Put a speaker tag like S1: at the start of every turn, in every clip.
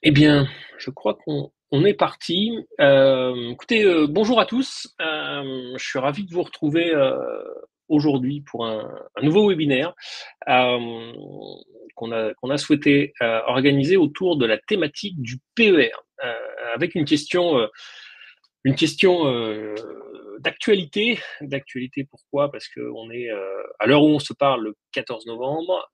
S1: Eh bien, je crois qu'on est parti. Écoutez, bonjour à tous. Je suis ravi de vous retrouver aujourd'hui pour un nouveau webinaire euh, qu'on a souhaité organiser autour de la thématique du PER, avec une question d'actualité. D'actualité, pourquoi? Parce qu'on est, à l'heure où on se parle, le 14 novembre.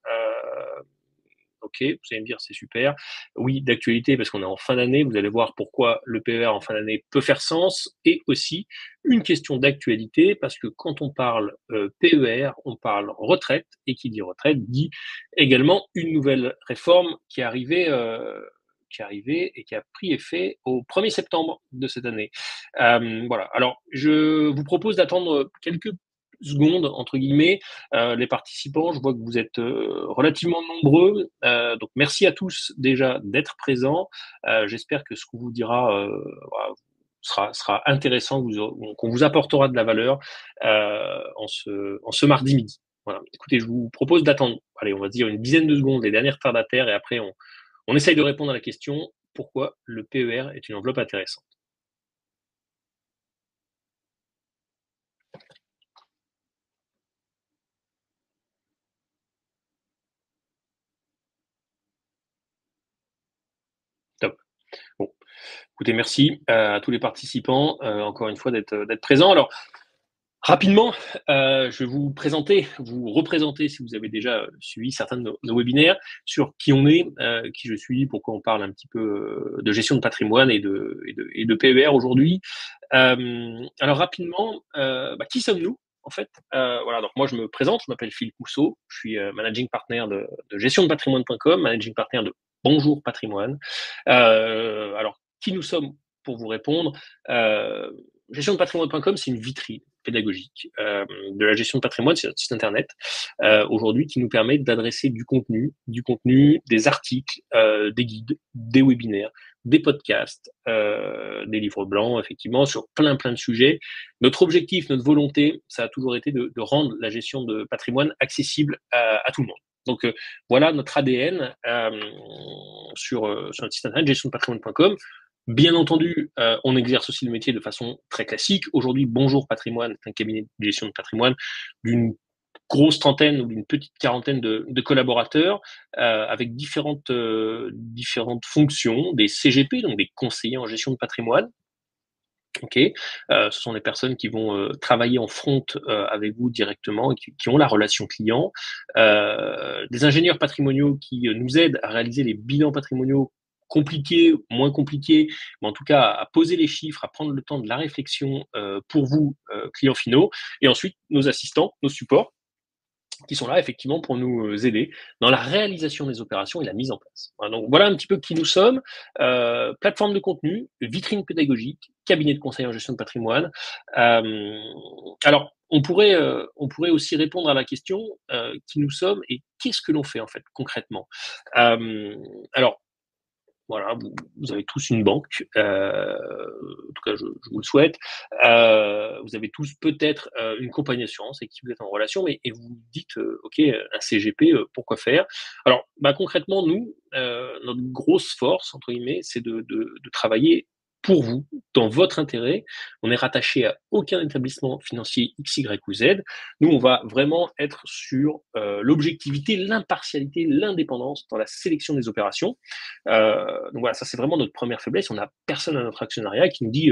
S1: OK, vous allez me dire: «C'est super». Oui, d'actualité parce qu'on est en fin d'année, vous allez voir pourquoi le PER en fin d'année peut faire sens, et aussi une question d'actualité parce que quand on parle, PER, on parle retraite, et qui dit retraite dit également une nouvelle réforme qui est arrivée et qui a pris effet au 1er septembre de cette année. Voilà, alors je vous propose d'attendre quelques «secondes» entre guillemets. Les participants, je vois que vous êtes relativement nombreux, donc merci à tous déjà d'être présents. J'espère que ce qu'on vous dira voilà, sera intéressant, qu'on vous apportera de la valeur en ce mardi midi. Voilà. Écoutez, je vous propose d'attendre, allez, on va dire une dizaine de secondes, les dernières retardataires, et après on essaye de répondre à la question pourquoi le PER est une enveloppe intéressante. Top. Bon, écoutez, merci à tous les participants, encore une fois, d'être présents. Alors, rapidement, je vais vous présenter, vous représenter, si vous avez déjà suivi certains de nos webinaires, sur qui on est, qui je suis, pourquoi on parle un petit peu de gestion de patrimoine et de PER aujourd'hui. Alors rapidement, qui sommes-nous en fait? Voilà, donc moi je me présente, je m'appelle Philippe Mousseau, je suis managing partner de gestiondepatrimoine.com, managing partner de Bonjour Patrimoine. Alors, qui nous sommes pour vous répondre? Euh, Gestiondepatrimoine.com, c'est une vitrine pédagogique de la gestion de patrimoine, c'est notre site internet aujourd'hui qui nous permet d'adresser du contenu, des articles, des guides, des webinaires, des podcasts, des livres blancs, effectivement, sur plein de sujets. Notre objectif, notre volonté, ça a toujours été de rendre la gestion de patrimoine accessible à tout le monde. Donc voilà notre ADN sur notre site internet gestiondepatrimoine.com. Bien entendu, on exerce aussi le métier de façon très classique. Aujourd'hui, Bonjour Patrimoine est un cabinet de gestion de patrimoine d'une grosse trentaine ou d'une petite quarantaine de collaborateurs, avec différentes fonctions, des CGP, donc des conseillers en gestion de patrimoine. Ok, ce sont les personnes qui vont travailler en front avec vous directement et qui ont la relation client. Des ingénieurs patrimoniaux qui nous aident à réaliser les bilans patrimoniaux compliqués, moins compliqués, mais en tout cas à poser les chiffres, à prendre le temps de la réflexion pour vous, clients finaux. Et ensuite, nos assistants, nos supports, qui sont là effectivement pour nous aider dans la réalisation des opérations et la mise en place. Voilà, donc voilà un petit peu qui nous sommes. Plateforme de contenu, vitrine pédagogique, cabinet de conseil en gestion de patrimoine. Alors, on pourrait aussi répondre à la question qui nous sommes et qu'est-ce que l'on fait en fait concrètement. Alors, voilà, vous avez tous une banque, en tout cas je vous le souhaite. Vous avez tous peut-être une compagnie d'assurance avec qui vous êtes en relation, mais et vous vous dites ok, un CGP, pourquoi faire? Alors, concrètement, nous, notre grosse force, entre guillemets, c'est de travailler pour vous, dans votre intérêt. On est rattaché à aucun établissement financier X, Y ou Z. Nous, on va vraiment être sur l'objectivité, l'impartialité, l'indépendance dans la sélection des opérations. Donc voilà, ça c'est vraiment notre première faiblesse. On n'a personne à notre actionnariat qui nous dit,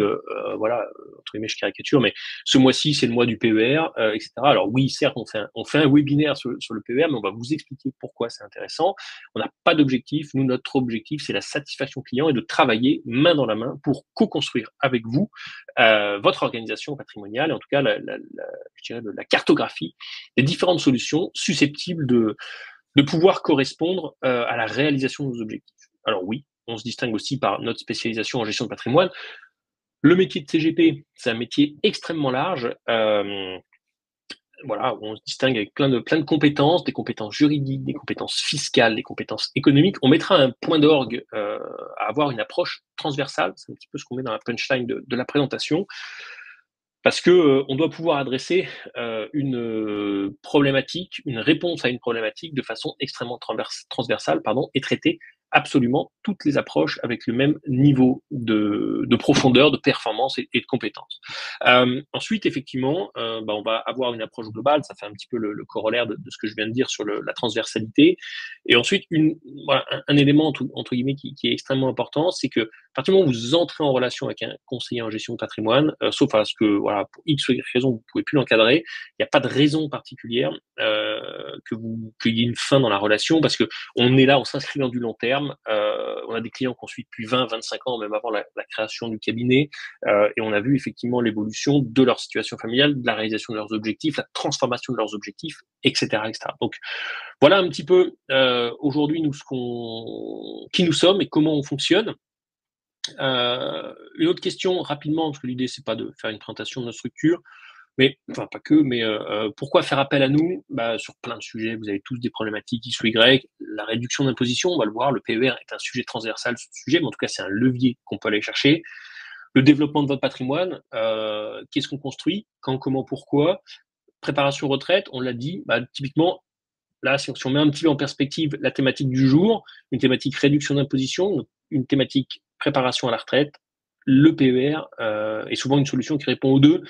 S1: voilà, entre guillemets, je caricature, mais ce mois-ci c'est le mois du PER, etc. Alors oui, certes, on fait un webinaire sur le PER, mais on va vous expliquer pourquoi c'est intéressant. On n'a pas d'objectif. Nous, notre objectif, c'est la satisfaction client et de travailler main dans la main pour co-construire avec vous votre organisation patrimoniale, et en tout cas, je dirais, la cartographie des différentes solutions susceptibles de pouvoir correspondre à la réalisation de nos objectifs. Alors oui, on se distingue aussi par notre spécialisation en gestion de patrimoine. Le métier de CGP, c'est un métier extrêmement large. Voilà, on se distingue avec plein de compétences, des compétences juridiques, des compétences fiscales, des compétences économiques. On mettra un point d'orgue à avoir une approche transversale. C'est un petit peu ce qu'on met dans la punchline de la présentation. Parce que on doit pouvoir adresser une problématique, une réponse à une problématique de façon extrêmement transversale, pardon, et traiter absolument toutes les approches avec le même niveau de profondeur, de performance et de compétence. Ensuite, effectivement, on va avoir une approche globale. Ça fait un petit peu le corollaire de ce que je viens de dire sur la transversalité. Et ensuite, voilà, un élément entre guillemets qui est extrêmement important, c'est que à partir du moment où vous entrez en relation avec un conseiller en gestion de patrimoine, sauf à ce que voilà, pour X ou Y raison, vous pouvez plus l'encadrer, il n'y a pas de raison particulière qu'il y ait une fin dans la relation, parce que on est là, on s'inscrit dans du long terme. On a des clients qu'on suit depuis 20, 25 ans, même avant la création du cabinet, et on a vu effectivement l'évolution de leur situation familiale, de la réalisation de leurs objectifs, la transformation de leurs objectifs, etc., etc. Donc voilà un petit peu aujourd'hui nous qui nous sommes et comment on fonctionne. Une autre question rapidement, parce que l'idée c'est pas de faire une présentation de notre structure, mais enfin pas que, mais pourquoi faire appel à nous? Sur plein de sujets, vous avez tous des problématiques X ou Y. La réduction d'imposition, on va le voir, le PER est un sujet transversal, ce sujet, mais en tout cas c'est un levier qu'on peut aller chercher. Le développement de votre patrimoine, qu'est-ce qu'on construit, quand, comment, pourquoi. Préparation retraite, on l'a dit, typiquement, là, si on met un petit peu en perspective la thématique du jour, une thématique réduction d'imposition, une thématique préparation à la retraite, le PER est souvent une solution qui répond aux deux.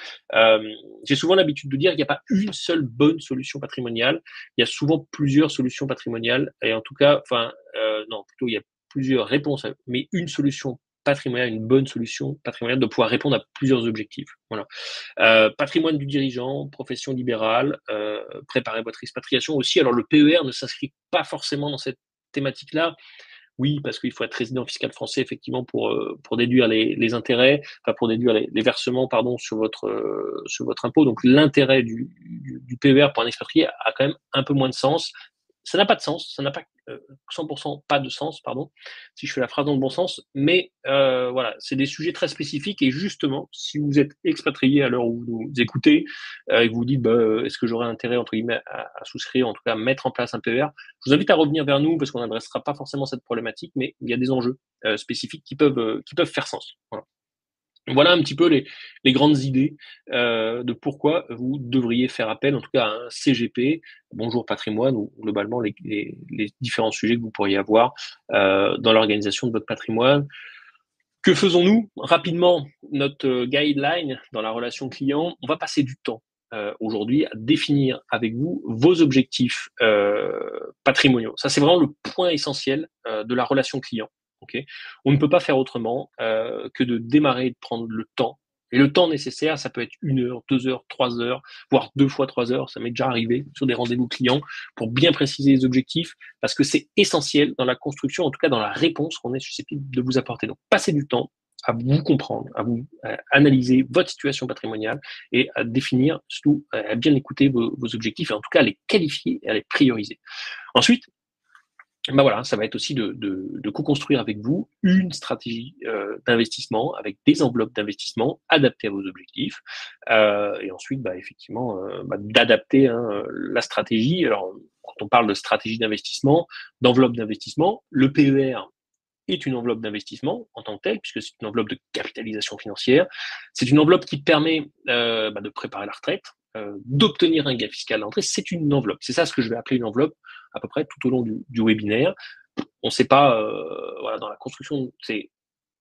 S1: J'ai souvent l'habitude de dire qu'il n'y a pas une seule bonne solution patrimoniale. Il y a souvent plusieurs solutions patrimoniales. Et en tout cas, non, plutôt il y a plusieurs réponses, mais une solution patrimoniale, une bonne solution patrimoniale de pouvoir répondre à plusieurs objectifs. Voilà. Patrimoine du dirigeant, profession libérale, préparer votre expatriation aussi. Alors le PER ne s'inscrit pas forcément dans cette thématique-là. Oui, parce qu'il faut être résident fiscal français effectivement pour déduire les intérêts, enfin pour déduire les versements pardon sur votre impôt. Donc l'intérêt du PER pour un expatrié a quand même un peu moins de sens. Ça n'a pas de sens, ça n'a pas 100% pas de sens, pardon, si je fais la phrase dans le bon sens, mais voilà, c'est des sujets très spécifiques et justement, si vous êtes expatrié à l'heure où vous nous écoutez et que vous dites est-ce que j'aurais intérêt entre guillemets à souscrire, en tout cas à mettre en place un PER, je vous invite à revenir vers nous parce qu'on n'adressera pas forcément cette problématique, mais il y a des enjeux spécifiques qui peuvent faire sens. Voilà un petit peu les grandes idées de pourquoi vous devriez faire appel, en tout cas à un CGP, Bonjour Patrimoine, ou globalement les différents sujets que vous pourriez avoir dans l'organisation de votre patrimoine. Que faisons-nous? Rapidement, notre guideline dans la relation client, on va passer du temps aujourd'hui à définir avec vous vos objectifs patrimoniaux. Ça, c'est vraiment le point essentiel de la relation client. Okay, on ne peut pas faire autrement que de démarrer et de prendre le temps. Et le temps nécessaire, ça peut être 1 heure, 2 heures, 3 heures, voire 2 fois 3 heures. Ça m'est déjà arrivé sur des rendez-vous clients pour bien préciser les objectifs, parce que c'est essentiel dans la construction, en tout cas dans la réponse qu'on est susceptible de vous apporter. Donc, passez du temps à vous comprendre, à vous analyser votre situation patrimoniale et à définir, surtout à bien écouter vos objectifs et en tout cas à les qualifier et à les prioriser. Ensuite, voilà, ça va être aussi de co-construire avec vous une stratégie d'investissement avec des enveloppes d'investissement adaptées à vos objectifs. Et ensuite, effectivement, d'adapter la stratégie. Alors, quand on parle de stratégie d'investissement, d'enveloppe d'investissement, le PER est une enveloppe d'investissement en tant que telle, puisque c'est une enveloppe de capitalisation financière. C'est une enveloppe qui permet de préparer la retraite, d'obtenir un gain fiscal à l'entrée. C'est une enveloppe. C'est ça ce que je vais appeler une enveloppe à peu près tout au long du webinaire. On ne sait pas, dans la construction, c'est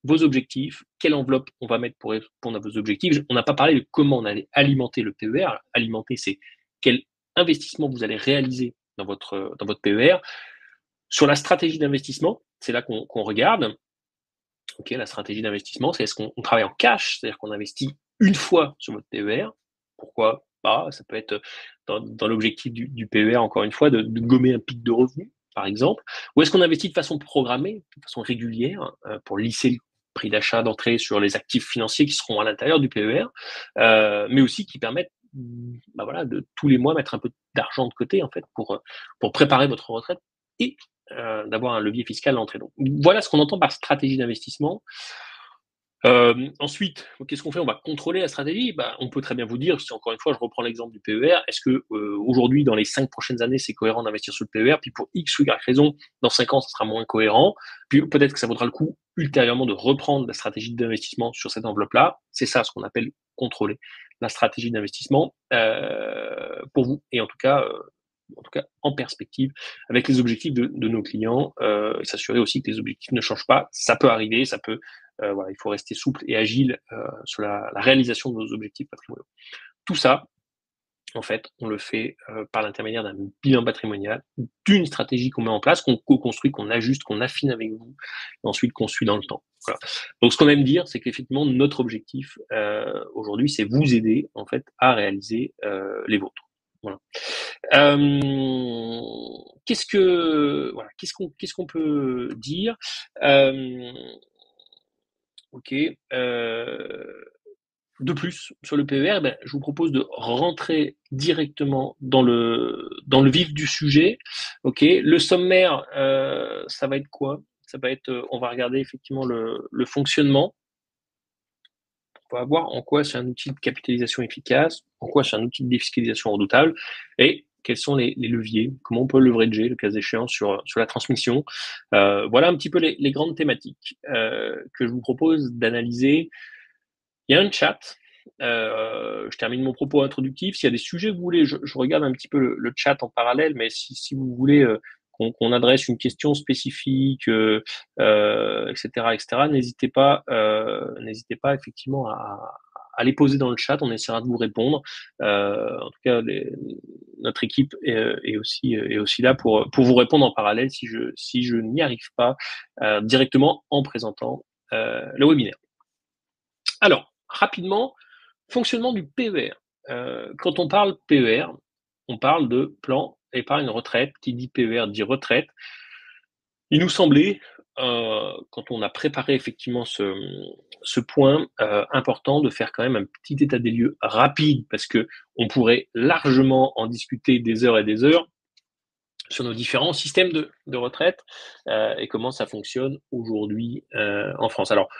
S1: vos objectifs, quelle enveloppe on va mettre pour répondre à vos objectifs. On n'a pas parlé de comment on allait alimenter le PER. Alimenter, c'est quel investissement vous allez réaliser dans votre PER. Sur la stratégie d'investissement, c'est là qu'on regarde. Ok, la stratégie d'investissement, c'est est-ce qu'on travaille en cash, c'est-à-dire qu'on investit une fois sur votre PER. Pourquoi pas? Ça peut être dans l'objectif du PER, encore une fois, de gommer un pic de revenus, par exemple. Ou est-ce qu'on investit de façon programmée, de façon régulière, pour lisser le prix d'achat d'entrée sur les actifs financiers qui seront à l'intérieur du PER, mais aussi qui permettent de tous les mois mettre un peu d'argent de côté en fait pour préparer votre retraite et d'avoir un levier fiscal à l'entrée. Donc, voilà ce qu'on entend par stratégie d'investissement. Ensuite, qu'est-ce qu'on fait? On va contrôler la stratégie. On peut très bien vous dire, si encore une fois je reprends l'exemple du PER, est-ce que aujourd'hui, dans les 5 prochaines années, c'est cohérent d'investir sur le PER, puis pour X ou Y raison, dans 5 ans, ça sera moins cohérent, puis peut-être que ça vaudra le coup ultérieurement de reprendre la stratégie d'investissement sur cette enveloppe-là. C'est ça ce qu'on appelle contrôler la stratégie d'investissement pour vous. Et en tout cas, en tout cas en perspective, avec les objectifs de nos clients, et s'assurer aussi que les objectifs ne changent pas. Ça peut arriver, ça peut, voilà, il faut rester souple et agile sur la réalisation de nos objectifs patrimoniaux. Tout ça, en fait, on le fait par l'intermédiaire d'un bilan patrimonial, d'une stratégie qu'on met en place, qu'on co-construit, qu'on ajuste, qu'on affine avec vous, et ensuite qu'on suit dans le temps. Voilà. Donc, ce qu'on aime dire, c'est qu'effectivement, notre objectif aujourd'hui, c'est vous aider en fait à réaliser les vôtres. Voilà. Qu'est-ce que voilà, qu'est-ce qu'on peut dire Ok. De plus, sur le PER, ben, je vous propose de rentrer directement dans le vif du sujet. Ok, le sommaire, ça va être quoi? Ça va être, on va regarder effectivement le fonctionnement. On va voir en quoi c'est un outil de capitalisation efficace, en quoi c'est un outil de défiscalisation redoutable, et quels sont les leviers, comment on peut leverager le cas échéant sur la transmission. Voilà un petit peu les grandes thématiques que je vous propose d'analyser. Il y a un chat. Je termine mon propos introductif. S'il y a des sujets que vous voulez, je regarde un petit peu le chat en parallèle, mais si vous voulez qu'on adresse une question spécifique, etc., n'hésitez pas effectivement à les poser dans le chat. On essaiera de vous répondre. En tout cas, notre équipe est aussi là pour vous répondre en parallèle si je n'y arrive pas directement en présentant le webinaire. Alors, rapidement, fonctionnement du PER. Quand on parle PER, on parle de plan épargne retraite. Qui dit PER dit retraite. Il nous semblait, quand on a préparé effectivement ce point, important de faire quand même un petit état des lieux rapide, parce que on pourrait largement en discuter des heures et des heures sur nos différents systèmes de retraite et comment ça fonctionne aujourd'hui en France. Alors,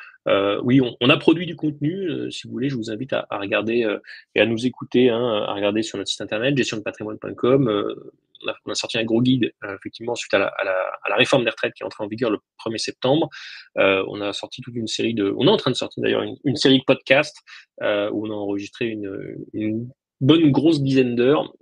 S1: oui, on a produit du contenu. Si vous voulez, je vous invite à regarder et à nous écouter, hein, à regarder sur notre site internet, gestiondepatrimoine.com. On a sorti un gros guide, effectivement, suite à la réforme des retraites qui est entrée en vigueur le 1er septembre. On a sorti toute une série on est en train de sortir d'ailleurs une série de podcasts où on a enregistré une bonne grosse dizaine d'heures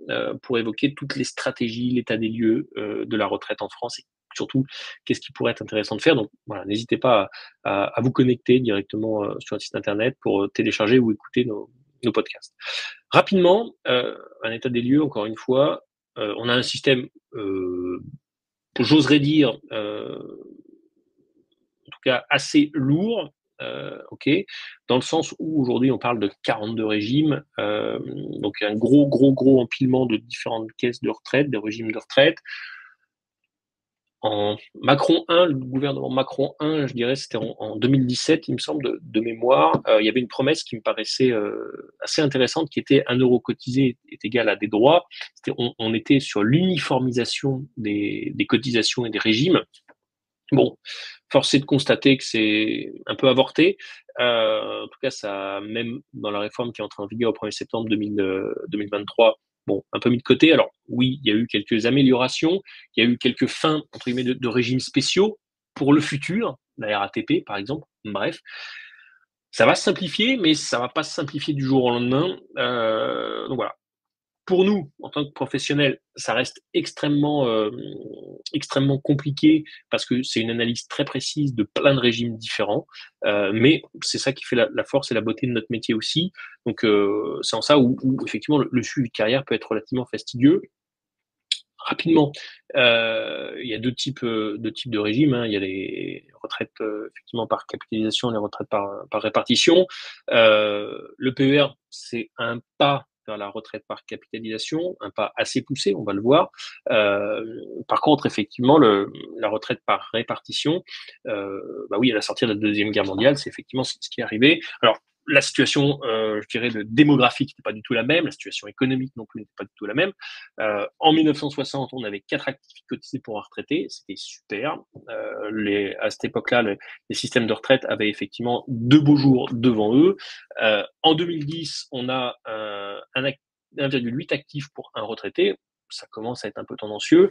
S1: pour évoquer toutes les stratégies, l'état des lieux de la retraite en France et surtout qu'est-ce qui pourrait être intéressant de faire. Donc voilà, n'hésitez pas à vous connecter directement sur notre site internet pour télécharger ou écouter nos podcasts. Rapidement, un état des lieux, encore une fois, on a un système, j'oserais dire, en tout cas assez lourd, ok, dans le sens où aujourd'hui on parle de 42 régimes, donc un gros empilement de différentes caisses de retraite, des régimes de retraite. En Macron 1, le gouvernement Macron 1, je dirais, c'était en 2017, il me semble, de mémoire, il y avait une promesse qui me paraissait assez intéressante, qui était 1 euro cotisé est égal à des droits. On était sur l'uniformisation des cotisations et des régimes. Bon, force est de constater que c'est un peu avorté. En tout cas, ça, même dans la réforme qui est entrée en vigueur au 1er septembre 2023, bon, un peu mis de côté. Alors oui, il y a eu quelques améliorations, il y a eu quelques fins, entre guillemets, de régimes spéciaux pour le futur, la RATP par exemple, bref. Ça va se simplifier, mais ça va pas se simplifier du jour au lendemain. Donc voilà. Pour nous, en tant que professionnels, ça reste extrêmement compliqué parce que c'est une analyse très précise de plein de régimes différents. Mais c'est ça qui fait la force et la beauté de notre métier aussi. Donc, c'est en ça où effectivement le suivi de carrière peut être relativement fastidieux. Rapidement, il y a deux types de régimes, hein. Il y a les retraites effectivement par capitalisation, les retraites par répartition. Le PER, c'est un pas vers la retraite par capitalisation, un pas assez poussé, on va le voir. Par contre, effectivement, la retraite par répartition, bah oui, à la sortie de la Deuxième Guerre mondiale, c'est effectivement ce qui est arrivé. Alors, la situation, je dirais, démographique n'était pas du tout la même, la situation économique non plus n'était pas du tout la même. En 1960, on avait 4 actifs cotisés pour un retraité, c'était super. À cette époque-là, les systèmes de retraite avaient effectivement 2 beaux jours devant eux. En 2010, on a 1,8 actifs pour un retraité, ça commence à être un peu tendancieux.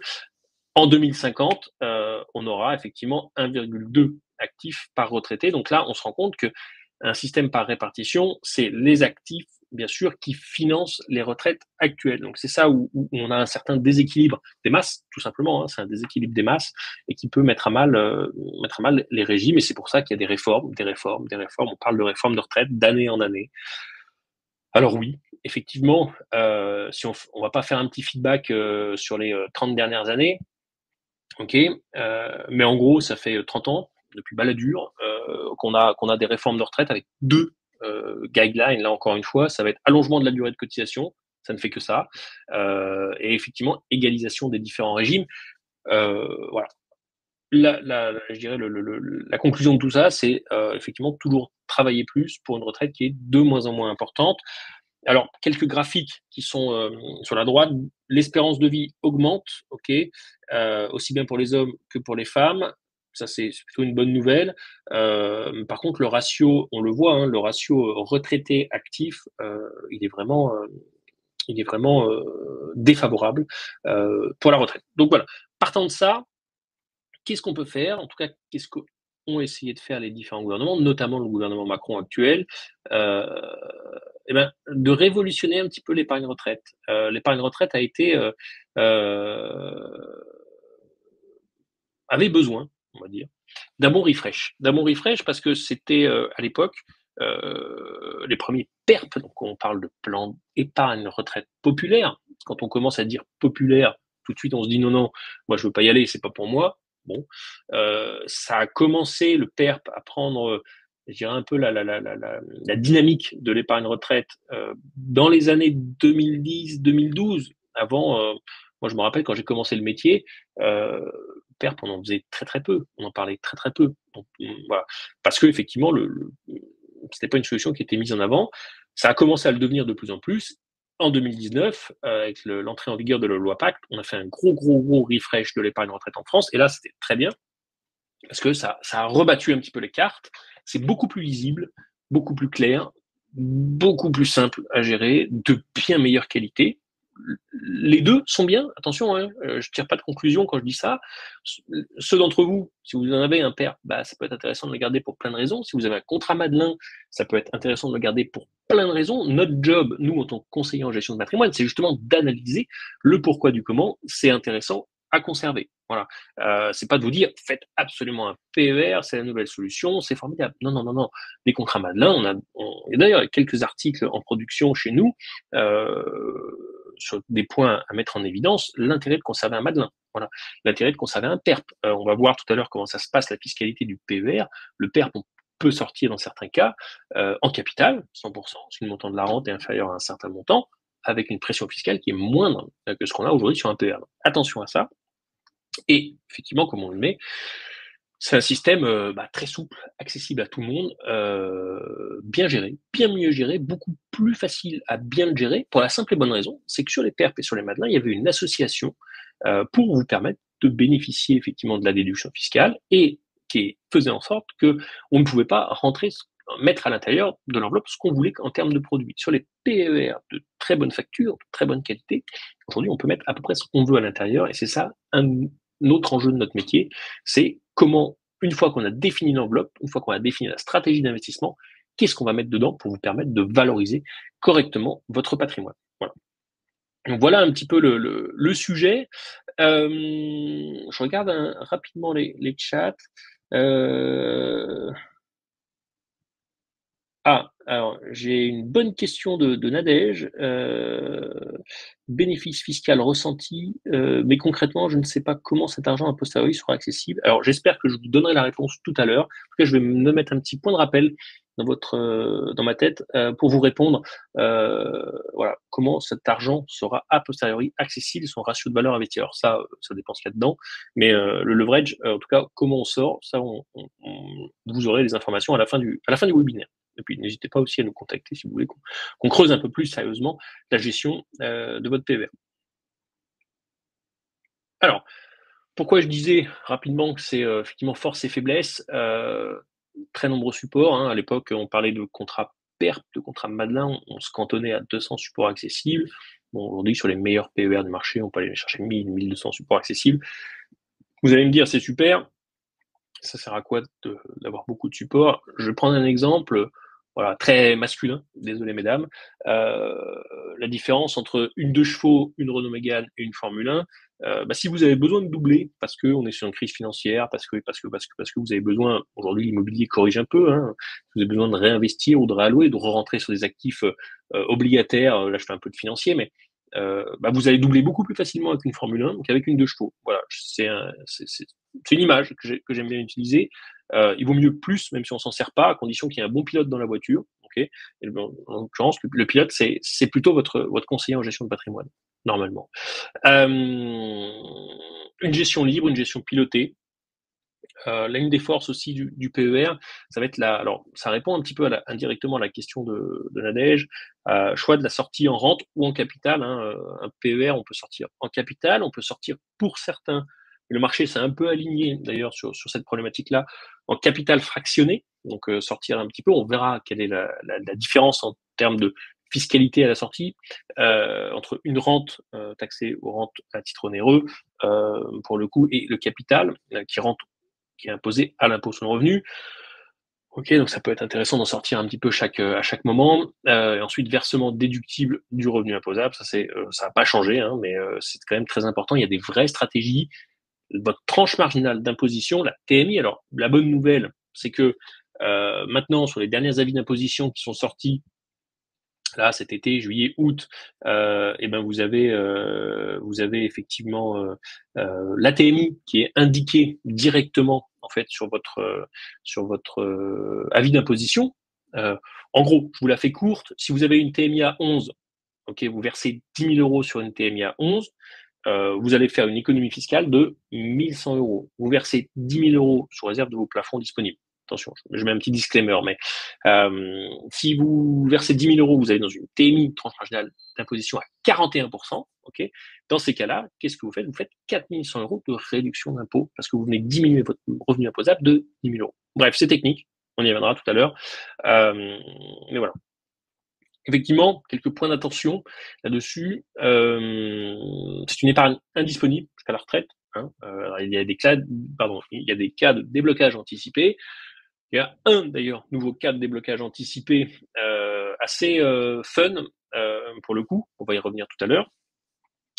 S1: En 2050, on aura effectivement 1,2 actifs par retraité. Donc là, on se rend compte que un système par répartition, c'est les actifs bien sûr, qui financent les retraites actuelles. Donc c'est ça où on a un certain déséquilibre des masses, tout simplement, hein, c'est un déséquilibre des masses et qui peut mettre à mal les régimes. Et c'est pour ça qu'il y a des réformes, des réformes, des réformes. On parle de réformes de retraite d'année en année. Alors oui, effectivement, si on va pas faire un petit feedback sur les 30 dernières années, ok, mais en gros, ça fait 30 ans, depuis Balladur, qu'on a des réformes de retraite avec deux guidelines. Là, encore une fois, ça va être allongement de la durée de cotisation, ça ne fait que ça, et effectivement, égalisation des différents régimes. Voilà. Je dirais la conclusion de tout ça, c'est effectivement toujours travailler plus pour une retraite qui est de moins en moins importante. Alors, quelques graphiques qui sont sur la droite. L'espérance de vie augmente, ok, aussi bien pour les hommes que pour les femmes. Ça, c'est plutôt une bonne nouvelle. Par contre, le ratio, on le voit, hein, le ratio retraité actif, il est vraiment défavorable pour la retraite. Donc voilà. Partant de ça, qu'est-ce qu'on peut faire? En tout cas, qu'est-ce qu'ont essayé de faire les différents gouvernements, notamment le gouvernement Macron actuel? Euh, eh ben, de révolutionner un petit peu l'épargne retraite. L'épargne retraite euh, avait besoin, on va dire, d'un bon refresh. D'un bon refresh parce que c'était à l'époque les premiers PERP, donc on parle de plan épargne retraite populaire. Quand on commence à dire populaire, tout de suite on se dit non, non, moi je veux pas y aller, c'est pas pour moi. Bon, ça a commencé le PERP à prendre, je dirais un peu la dynamique de l'épargne retraite dans les années 2010-2012. Avant, moi je me rappelle quand j'ai commencé le métier, PERP, on en faisait très très peu, on en parlait très très peu. Donc, voilà. Parce que effectivement, c'était pas une solution qui était mise en avant. Ça a commencé à le devenir de plus en plus. En 2019, avec l'entrée en vigueur de la loi Pacte, on a fait un gros refresh de l'épargne retraite en France. Et là, c'était très bien parce que ça a rebattu un petit peu les cartes. C'est beaucoup plus lisible, beaucoup plus clair, beaucoup plus simple à gérer, de bien meilleure qualité. Les deux sont bien, attention, hein, je tire pas de conclusion quand je dis ça. Ceux d'entre vous, si vous en avez un père, bah, ça peut être intéressant de le garder pour plein de raisons. Si vous avez un contrat Madelin, ça peut être intéressant de le garder pour plein de raisons. Notre job, nous, en tant que conseiller en gestion de patrimoine, c'est justement d'analyser le pourquoi du comment. C'est intéressant à conserver. Voilà. C'est pas de vous dire, faites absolument un PER, c'est la nouvelle solution, c'est formidable. Non, non, non, non. Les contrats Madelin, et d'ailleurs, il y a quelques articles en production chez nous, sur des points à mettre en évidence, l'intérêt de conserver un Madelin. Voilà. L'intérêt de conserver un PERP. On va voir tout à l'heure comment ça se passe, la fiscalité du PER. Le PERP, on peut sortir dans certains cas en capital, 100%, si le montant de la rente est inférieur à un certain montant, avec une pression fiscale qui est moindre que ce qu'on a aujourd'hui sur un PER. Attention à ça. Et effectivement, comme on le met, c'est un système très souple, accessible à tout le monde, bien géré, bien mieux géré, beaucoup plus facile à bien le gérer, pour la simple et bonne raison, c'est que sur les PERP et sur les Madelins, il y avait une association pour vous permettre de bénéficier effectivement de la déduction fiscale et qui faisait en sorte que on ne pouvait pas mettre à l'intérieur de l'enveloppe ce qu'on voulait en termes de produits. Sur les PER de très bonne facture, de très bonne qualité, aujourd'hui on peut mettre à peu près ce qu'on veut à l'intérieur et c'est ça un autre enjeu de notre métier, c'est comment, une fois qu'on a défini l'enveloppe, une fois qu'on a défini la stratégie d'investissement, qu'est-ce qu'on va mettre dedans pour vous permettre de valoriser correctement votre patrimoine. Voilà. Donc voilà un petit peu le sujet. Je regarde rapidement les chats. Euh, alors j'ai une bonne question de Nadège. Bénéfice fiscal ressenti, mais concrètement, je ne sais pas comment cet argent a posteriori sera accessible. Alors j'espère que je vous donnerai la réponse tout à l'heure. En tout cas, je vais me mettre un petit point de rappel dans ma tête pour vous répondre. Voilà, comment cet argent sera a posteriori accessible, son ratio de valeur investie. Alors ça dépend ce qu'il y a dedans, mais le leverage, en tout cas, comment on sort, ça, vous aurez les informations à la fin du webinaire. Et puis n'hésitez pas aussi à nous contacter si vous voulez qu'on creuse un peu plus sérieusement la gestion de votre PER. Alors, pourquoi je disais rapidement que c'est effectivement force et faiblesse, très nombreux supports, hein. À l'époque, on parlait de contrats PERP, de contrats Madelin, on se cantonnait à 200 supports accessibles. Bon, aujourd'hui, sur les meilleurs PER du marché, on peut aller chercher 1000, 1200 supports accessibles. Vous allez me dire, c'est super, ça sert à quoi d'avoir beaucoup de supports? Je vais prendre un exemple. Voilà, très masculin, désolé mesdames. Euh, la différence entre une 2 chevaux, une Renault Mégane et une Formule 1, bah, si vous avez besoin de doubler, parce qu'on est sur une crise financière, parce que vous avez besoin, aujourd'hui l'immobilier corrige un peu, hein, vous avez besoin de réinvestir ou de réallouer, de re-rentrer sur des actifs obligataires, là je fais un peu de financier, mais bah, vous allez doubler beaucoup plus facilement avec une Formule 1 qu'avec une 2 chevaux. Voilà, c'est une image que j'aime bien utiliser. Il vaut mieux plus, même si on s'en sert pas, à condition qu'il y ait un bon pilote dans la voiture. Okay, et en l'occurrence, le pilote, c'est plutôt votre conseiller en gestion de patrimoine, normalement. Une gestion libre, une gestion pilotée. L'une des forces aussi du PER, ça va être alors ça répond un petit peu indirectement à la question de Nadège, choix de la sortie en rente ou en capital. Hein, un PER, on peut sortir en capital, on peut sortir pour certains. Le marché s'est un peu aligné d'ailleurs sur cette problématique-là en capital fractionné, donc sortir un petit peu. On verra quelle est la différence en termes de fiscalité à la sortie entre une rente taxée aux rentes à titre onéreux pour le coup et le capital qui est imposé à l'impôt sur le revenu. Ok, donc ça peut être intéressant d'en sortir un petit peu à chaque moment. Et ensuite, versement déductible du revenu imposable, ça n'a pas changé, hein, mais c'est quand même très important. Il y a des vraies stratégies. Votre tranche marginale d'imposition, la TMI. Alors, la bonne nouvelle, c'est que maintenant, sur les derniers avis d'imposition qui sont sortis là cet été, juillet, août, et ben vous avez effectivement l'ATMI qui est indiqué directement en fait sur votre avis d'imposition. Euh, En gros, je vous la fais courte. Si vous avez une TMI à 11, ok, vous versez 10 000 euros sur une TMI à 11, vous allez faire une économie fiscale de 1100 euros. Vous versez 10 000 euros sous réserve de vos plafonds disponibles. Attention, je mets un petit disclaimer, mais si vous versez 10 000 euros, vous allez dans une TMI, tranche marginale d'imposition à 41%. Ok, dans ces cas-là, qu'est-ce que vous faites? Vous faites 4 100 euros de réduction d'impôt parce que vous venez de diminuer votre revenu imposable de 10 000 euros. Bref, c'est technique. On y reviendra tout à l'heure. Mais voilà. Effectivement, quelques points d'attention là-dessus. C'est une épargne indisponible jusqu'à la retraite. Hein. Il y a des cas de déblocage anticipé. Il y a un d'ailleurs nouveau cas de déblocage anticipé assez fun pour le coup. On va y revenir tout à l'heure,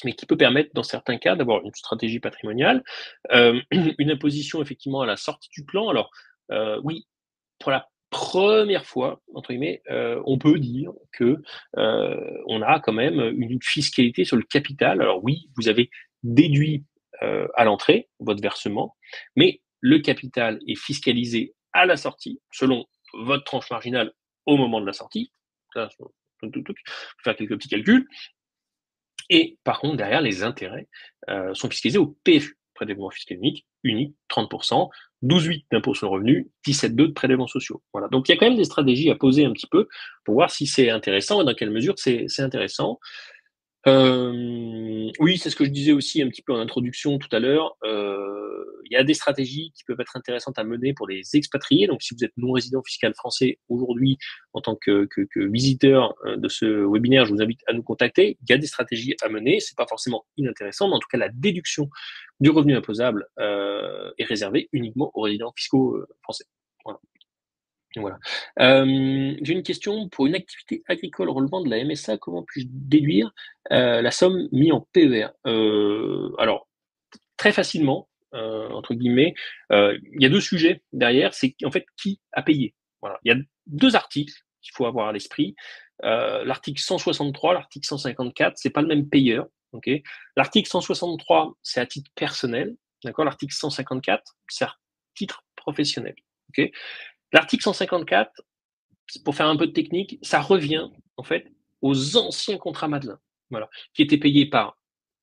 S1: mais qui peut permettre dans certains cas d'avoir une stratégie patrimoniale, une imposition effectivement à la sortie du plan. Alors oui, pour la première fois, entre guillemets, on peut dire que on a quand même une fiscalité sur le capital. Alors oui, vous avez déduit à l'entrée votre versement, mais le capital est fiscalisé à la sortie selon votre tranche marginale au moment de la sortie. Ça, faire quelques petits calculs. Et par contre, derrière, les intérêts sont fiscalisés au PFU, prélèvement fiscal unique, 30%, 12,8 d'impôt sur le revenu, 17,2 de prélèvements sociaux. Voilà. Donc il y a quand même des stratégies à poser un petit peu pour voir si c'est intéressant et dans quelle mesure c'est intéressant. Oui, c'est ce que je disais aussi un petit peu en introduction tout à l'heure. Il y a des stratégies qui peuvent être intéressantes à mener pour les expatriés. Donc, si vous êtes non-résident fiscal français aujourd'hui en tant que visiteur de ce webinaire, je vous invite à nous contacter. Il y a des stratégies à mener. C'est pas forcément inintéressant, mais en tout cas, la déduction du revenu imposable est réservée uniquement aux résidents fiscaux français. Voilà. Voilà. J'ai une question. Pour une activité agricole relevant de la MSA, comment puis-je déduire la somme mise en PER? Alors, très facilement, entre guillemets, il y a deux sujets derrière. C'est en fait qui a payé. Voilà. Il y a deux articles qu'il faut avoir à l'esprit. L'article 163, l'article 154, c'est pas le même payeur. Okay, l'article 163, c'est à titre personnel. D'accord. L'article 154, c'est à titre professionnel. Okay. L'article 154, pour faire un peu de technique, ça revient en fait aux anciens contrats Madelin, voilà, qui étaient payés par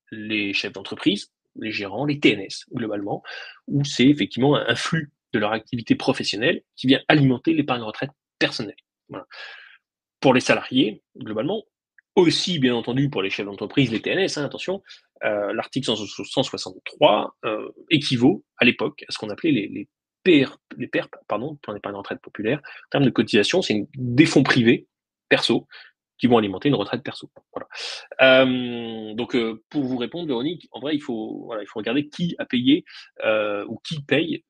S1: les chefs d'entreprise, les gérants, les TNS globalement, où c'est effectivement un flux de leur activité professionnelle qui vient alimenter l'épargne retraite personnelle. Voilà. Pour les salariés, globalement, aussi bien entendu pour les chefs d'entreprise, les TNS, hein, attention, l'article 163 équivaut à l'époque à ce qu'on appelait les PERP, pardon, plan d'épargne retraite populaire. En termes de cotisation, c'est des fonds privés, perso, qui vont alimenter une retraite perso. Voilà. Donc, pour vous répondre, Véronique, en vrai, il faut regarder qui a payé ou qui paye.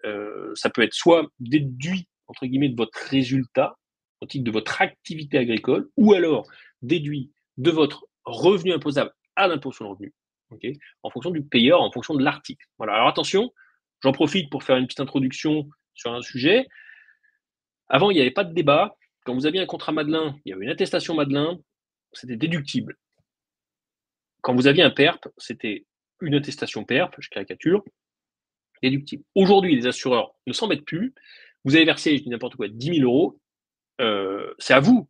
S1: Ça peut être soit déduit, entre guillemets, de votre résultat, au titre de votre activité agricole, ou alors déduit de votre revenu imposable à l'impôt sur le revenu, okay, en fonction du payeur, en fonction de l'article. Voilà. Alors attention, j'en profite pour faire une petite introduction sur un sujet. Avant, il n'y avait pas de débat. Quand vous aviez un contrat Madelin, il y avait une attestation Madelin, c'était déductible. Quand vous aviez un PERP, c'était une attestation PERP, je caricature, déductible. Aujourd'hui, les assureurs ne s'en mettent plus. Vous avez versé, je dis n'importe quoi, 10 000 euros. C'est à vous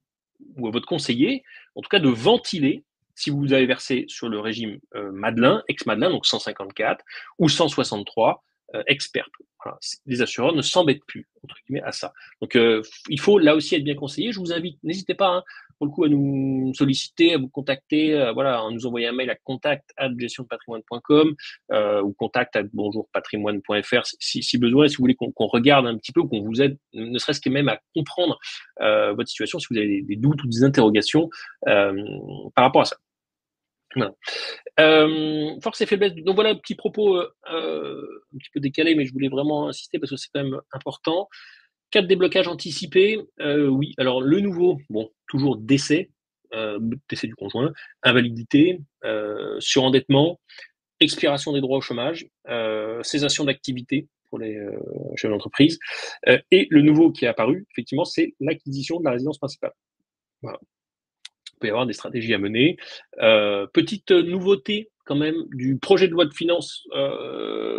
S1: ou à votre conseiller, en tout cas, de ventiler si vous avez versé sur le régime Madelin, ex-Madelin, donc 154, ou 163, ex-PERP. Voilà. Les assureurs ne s'embêtent plus, entre guillemets, à ça. Donc, il faut là aussi être bien conseillé. Je vous invite, n'hésitez pas, hein, pour le coup, à nous solliciter, à vous contacter, voilà, à nous envoyer un mail à contact@gestiondepatrimoine.com ou contact@bonjourpatrimoine.fr si besoin, si vous voulez qu'on regarde un petit peu, qu'on vous aide, ne serait-ce que même à comprendre votre situation, si vous avez des doutes ou des interrogations par rapport à ça. Voilà. Force et faiblesse. Donc voilà un petit propos un petit peu décalé, mais je voulais vraiment insister parce que c'est quand même important. Cas de déblocage anticipé, oui. Alors le nouveau, bon, toujours décès du conjoint, invalidité, surendettement, expiration des droits au chômage, cessation d'activité pour les chefs d'entreprise, et le nouveau qui est apparu, effectivement, c'est l'acquisition de la résidence principale. Voilà. Il peut y avoir des stratégies à mener. Petite nouveauté quand même du projet de loi de finances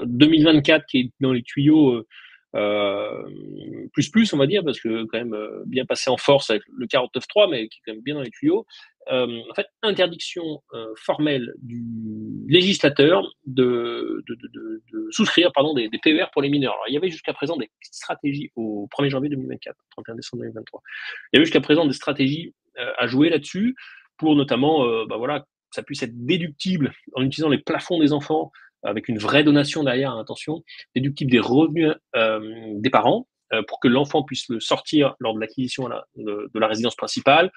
S1: 2024 qui est dans les tuyaux plus, on va dire, parce que quand même bien passé en force avec le 49.3, mais qui est quand même bien dans les tuyaux. En fait, interdiction formelle du législateur de souscrire des PER pour les mineurs. Alors, il y avait jusqu'à présent des stratégies au 1er janvier 2024, 31 décembre 2023. Il y avait jusqu'à présent des stratégies à jouer là-dessus pour notamment voilà, que ça puisse être déductible en utilisant les plafonds des enfants avec une vraie donation derrière, attention, déductible des revenus des parents pour que l'enfant puisse le sortir lors de l'acquisition de la résidence principale.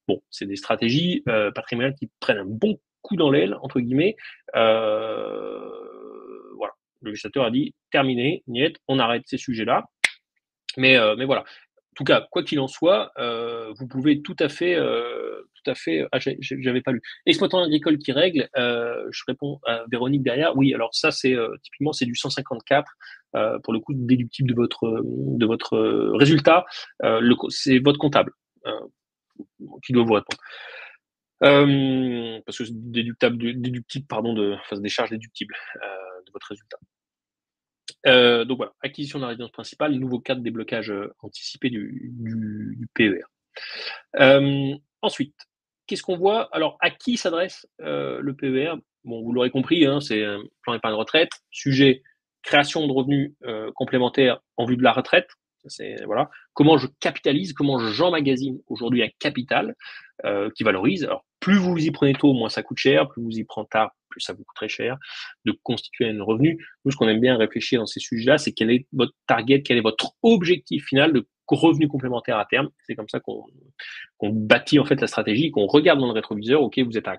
S1: Bon, c'est des stratégies patrimoniales qui prennent un bon coup dans l'aile, entre guillemets. Voilà, le législateur a dit terminé, niet, on arrête ces sujets-là. Mais voilà. En tout cas, quoi qu'il en soit, vous pouvez tout à fait, ah, j'avais pas lu. Exploitant agricole qui règle, je réponds à Véronique derrière. Oui, alors ça, c'est typiquement, c'est du 154 pour le coup déductible de votre résultat. C'est votre comptable qui doit vous répondre. Parce que c'est déductible, pardon, des charges déductibles de votre résultat. Donc voilà, acquisition de la résidence principale, nouveau cas de déblocage anticipé du PER. Ensuite, qu'est-ce qu'on voit? Alors, à qui s'adresse le PER? Bon, vous l'aurez compris, hein, c'est un plan épargne retraite. Sujet, création de revenus complémentaires en vue de la retraite. Voilà. Comment je capitalise, comment j'emmagasine aujourd'hui un capital qui valorise. Alors, plus vous y prenez tôt, moins ça coûte cher. Plus vous y prenez tard, plus ça vous coûte très cher de constituer un revenu. Nous, ce qu'on aime bien réfléchir dans ces sujets-là, c'est quel est votre target, quel est votre objectif final de revenu complémentaire à terme. C'est comme ça qu'on bâtit en fait la stratégie, qu'on regarde dans le rétroviseur. Ok, vous êtes à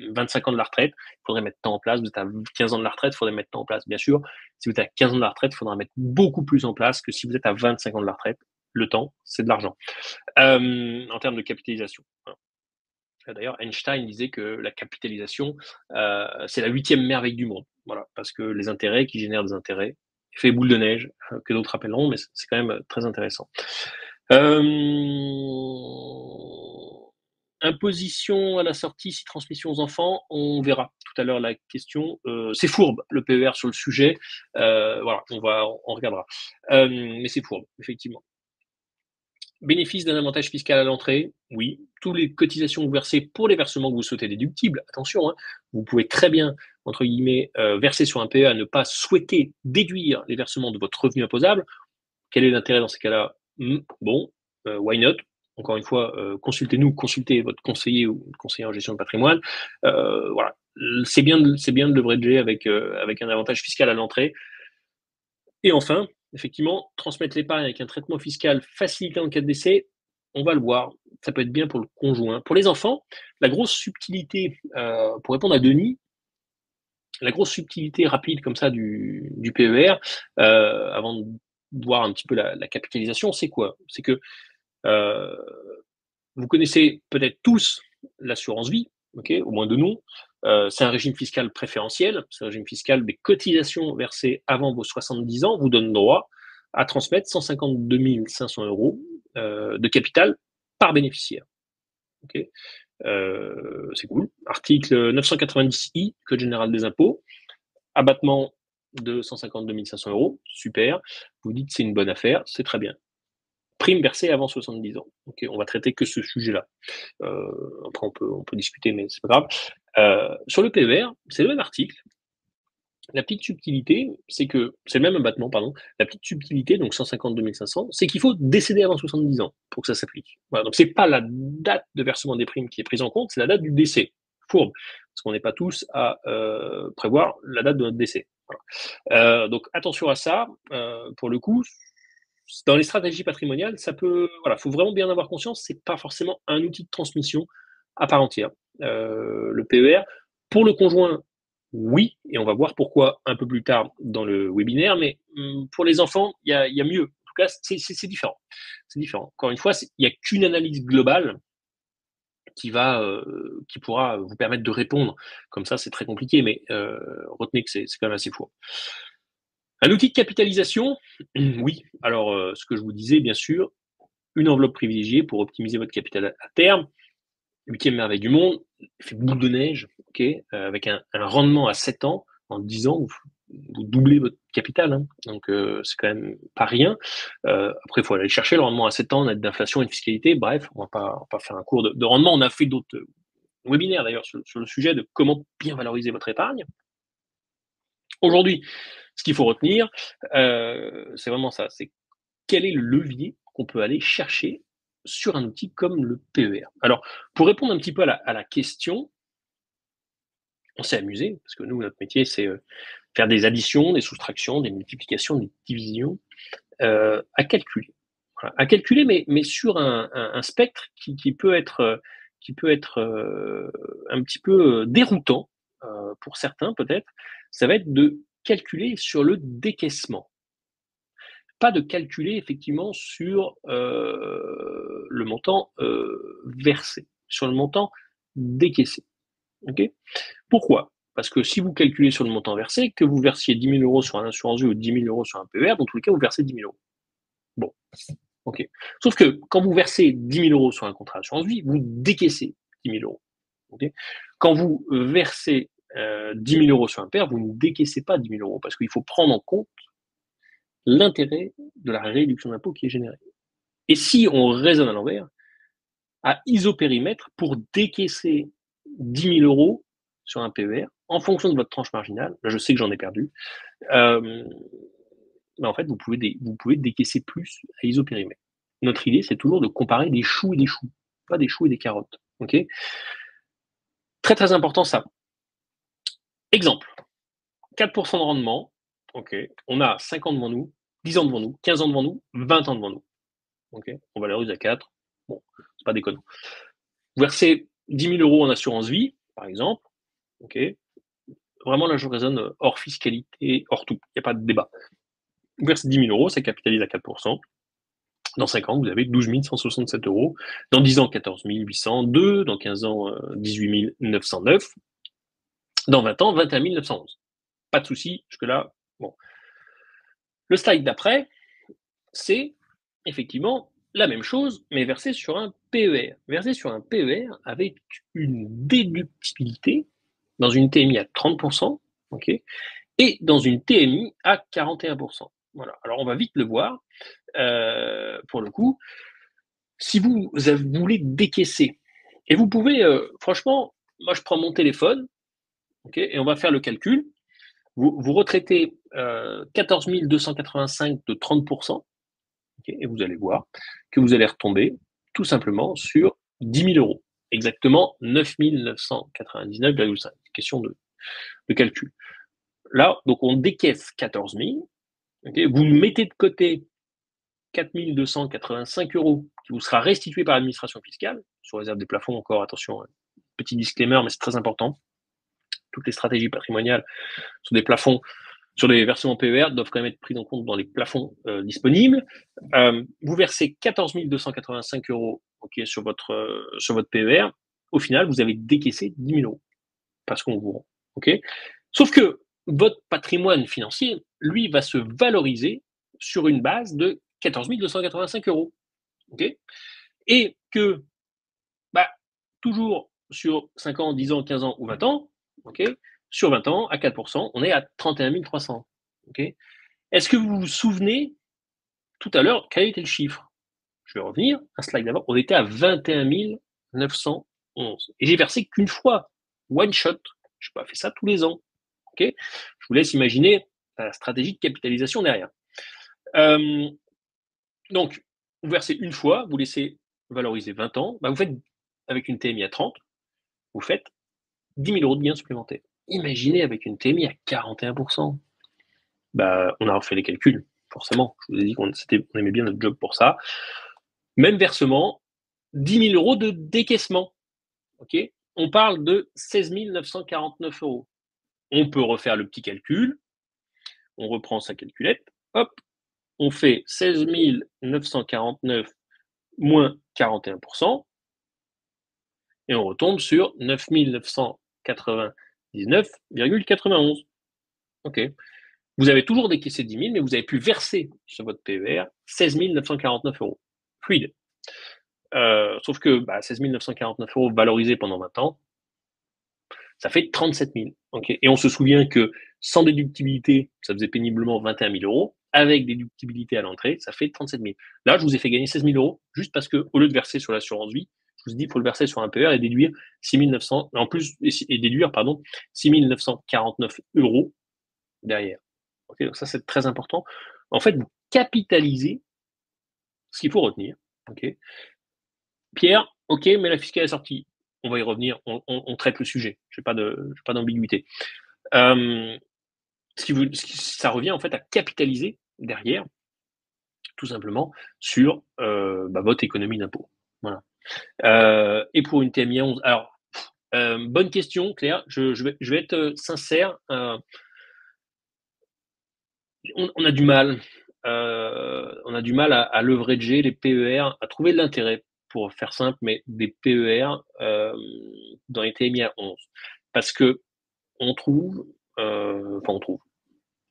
S1: 25 ans de la retraite, il faudrait mettre tant en place. Vous êtes à 15 ans de la retraite, il faudrait mettre tant en place. Bien sûr, si vous êtes à 15 ans de la retraite, il faudra mettre beaucoup plus en place que si vous êtes à 25 ans de la retraite. Le temps, c'est de l'argent. En termes de capitalisation. D'ailleurs, Einstein disait que la capitalisation, c'est la 8e merveille du monde. Voilà, parce que les intérêts qui génèrent des intérêts, effet boule de neige, que d'autres appelleront, mais c'est quand même très intéressant. Imposition à la sortie, si transmission aux enfants, on verra tout à l'heure la question. C'est fourbe le PER sur le sujet. Voilà, on regardera. Mais c'est fourbe, effectivement. Bénéfice d'un avantage fiscal à l'entrée, oui. Toutes les cotisations que vous versez pour les versements que vous souhaitez déductibles, attention, hein, vous pouvez très bien, entre guillemets, verser sur un PEA, ne pas souhaiter déduire les versements de votre revenu imposable. Quel est l'intérêt dans ces cas-là? Bon, why not? Encore une fois, consultez-nous, consultez votre conseiller ou conseiller en gestion de patrimoine. Voilà, c'est bien de leverager avec un avantage fiscal à l'entrée. Et enfin, effectivement, transmettre l'épargne avec un traitement fiscal facilité en cas de décès, on va le voir, ça peut être bien pour le conjoint. Pour les enfants, la grosse subtilité, pour répondre à Denis, la grosse subtilité rapide comme ça du PER, avant de voir un petit peu la capitalisation, c'est quoi? C'est que Euh, vous connaissez peut-être tous l'assurance vie, au moins de nom. C'est un régime fiscal préférentiel, c'est un régime fiscal des cotisations versées avant vos 70 ans vous donne droit à transmettre 152 500 euros de capital par bénéficiaire. Okay, c'est cool. Article 990I, Code général des impôts, abattement de 152 500 euros, super. Vous dites c'est une bonne affaire, c'est très bien. Prime versée avant 70 ans. Okay, on va traiter que ce sujet-là. Après, on peut discuter, mais c'est pas grave. Sur le PER, c'est le même article. La petite subtilité, c'est que c'est le même abattement, pardon. La petite subtilité, donc 152 500, c'est qu'il faut décéder avant 70 ans pour que ça s'applique. Voilà, donc c'est pas la date de versement des primes qui est prise en compte, c'est la date du décès. Fourbe, parce qu'on n'est pas tous à prévoir la date de notre décès. Voilà. Donc attention à ça. Pour le coup, dans les stratégies patrimoniales, ça peut, voilà, faut vraiment bien avoir conscience. C'est pas forcément un outil de transmission à part entière. Le PER, pour le conjoint, oui, et on va voir pourquoi un peu plus tard dans le webinaire. Mais pour les enfants, il y a mieux. En tout cas, c'est différent. C'est différent. Encore une fois, il n'y a qu'une analyse globale qui pourra vous permettre de répondre. Comme ça, c'est très compliqué, mais retenez que c'est quand même assez fou. Un outil de capitalisation, oui. Alors, ce que je vous disais, bien sûr, une enveloppe privilégiée pour optimiser votre capital à terme. 8e merveille du monde, fait boule de neige, avec un rendement à 7 ans. En 10 ans, vous doublez votre capital. Hein. Donc, c'est quand même pas rien. Après, il faut aller chercher le rendement à 7 ans, net d'inflation et de fiscalité. Bref, on va pas faire un cours de rendement. On a fait d'autres webinaires, d'ailleurs, sur le sujet de comment bien valoriser votre épargne. Aujourd'hui, ce qu'il faut retenir, c'est vraiment ça, c'est quel est le levier qu'on peut aller chercher sur un outil comme le PER. Alors, pour répondre un petit peu à la question, on s'est amusé, parce que nous, notre métier, c'est faire des additions, des soustractions, des multiplications, des divisions, à calculer. Voilà, à calculer, mais sur un spectre qui peut être un petit peu déroutant pour certains peut-être. Ça va être de calculer sur le décaissement. Pas de calculer effectivement sur le montant versé, sur le montant décaissé. Okay, pourquoi? Parce que si vous calculez sur le montant versé, que vous versiez 10 000 euros sur un assurance vie ou 10 000 euros sur un PER, dans tous les cas, vous versez 10 000 euros. Bon, ok. Sauf que quand vous versez 10 000 euros sur un contrat d'assurance vie, vous décaissez 10 000 euros. Okay, quand vous versez 10 000 euros sur un PER, vous ne décaissez pas 10 000 euros parce qu'il faut prendre en compte l'intérêt de la réduction d'impôt qui est générée. Et si on raisonne à l'envers, à isopérimètre, pour décaisser 10 000 euros sur un PER, en fonction de votre tranche marginale, là je sais que j'en ai perdu, en fait vous pouvez décaisser plus à isopérimètre. Notre idée, c'est toujours de comparer des choux et des choux, pas des choux et des carottes. Okay, très très important ça. Exemple, 4% de rendement, on a 5 ans devant nous, 10 ans devant nous, 15 ans devant nous, 20 ans devant nous. On valorise à 4. Bon, c'est pas déconnant. Vous versez 10 000 euros en assurance vie, par exemple. Vraiment, là, je raisonne hors fiscalité, hors tout. Il n'y a pas de débat. Vous versez 10 000 euros, ça capitalise à 4%. Dans 5 ans, vous avez 12 167 euros. Dans 10 ans, 14 802. Dans 15 ans, 18 909. Dans 20 ans, 21 911. Pas de souci, jusque-là, bon. Le slide d'après, c'est effectivement la même chose, mais versé sur un PER. Versé sur un PER avec une déductibilité dans une TMI à 30%, et dans une TMI à 41%. Voilà. Alors on va vite le voir. Pour le coup, si vous voulez décaisser, et vous pouvez, franchement, moi je prends mon téléphone, et on va faire le calcul. Vous retraitez 14 285 de 30%, et vous allez voir que vous allez retomber tout simplement sur 10 000 euros. Exactement 9 999,5. Question de calcul. Là, donc on décaisse 14 000. Vous mettez de côté 4 285 euros qui vous sera restitué par l'administration fiscale, sous réserve des plafonds encore, attention, petit disclaimer, mais c'est très important. Toutes les stratégies patrimoniales sont des plafonds sur les versements PER doivent quand même être pris en compte dans les plafonds disponibles. Vous versez 14 285 € sur votre PER. Au final, vous avez décaissé 10 000 € parce qu'on vous rend. Sauf que votre patrimoine financier, lui, va se valoriser sur une base de 14 285 €. Et que, bah, toujours sur 5 ans, 10 ans, 15 ans ou 20 ans, sur 20 ans, à 4%, on est à 31 300. Est-ce que vous vous souvenez, tout à l'heure, quel était le chiffre? Je vais revenir, un slide d'avant, on était à 21 911. Et j'ai versé qu'une fois, one shot. Je n'ai pas fait ça tous les ans. Je vous laisse imaginer la stratégie de capitalisation derrière. Donc, vous versez une fois, vous laissez valoriser 20 ans, vous faites, avec une TMI à 30, vous faites 10 000 € de gains supplémentaires. Imaginez avec une TMI à 41%. On a refait les calculs, forcément. Je vous ai dit qu'on aimait bien notre job pour ça. Même versement, 10 000 € de décaissement. On parle de 16 949 €. On peut refaire le petit calcul. On reprend sa calculette. Hop, on fait 16 949 moins 41%. Et on retombe sur 9 999,91. Vous avez toujours décaissé 10 000, mais vous avez pu verser sur votre PER 16 949 €. Fluide. Sauf que 16 949 € valorisés pendant 20 ans, ça fait 37 000. Et on se souvient que sans déductibilité, ça faisait péniblement 21 000 €. Avec déductibilité à l'entrée, ça fait 37 000. Là, je vous ai fait gagner 16 000 € juste parce qu'au lieu de verser sur l'assurance vie, je vous ai dit qu'il faut le verser sur un PER et déduire 6 900, en plus, et déduire, 6 949 € derrière. Donc ça, c'est très important. En fait, vous capitalisez ce qu'il faut retenir. Pierre, mais la fiscale est sortie. On va y revenir, on traite le sujet. Je n'ai pas d'ambiguïté. Ça revient en fait à capitaliser derrière, tout simplement, sur votre économie d'impôt. Voilà. Et pour une TMI 11, alors, bonne question, Claire. Je vais être sincère. On a du mal. On a du mal à leverager les PER, à trouver de l'intérêt, pour faire simple, mais des PER dans les TMI à 11. Parce que on trouve,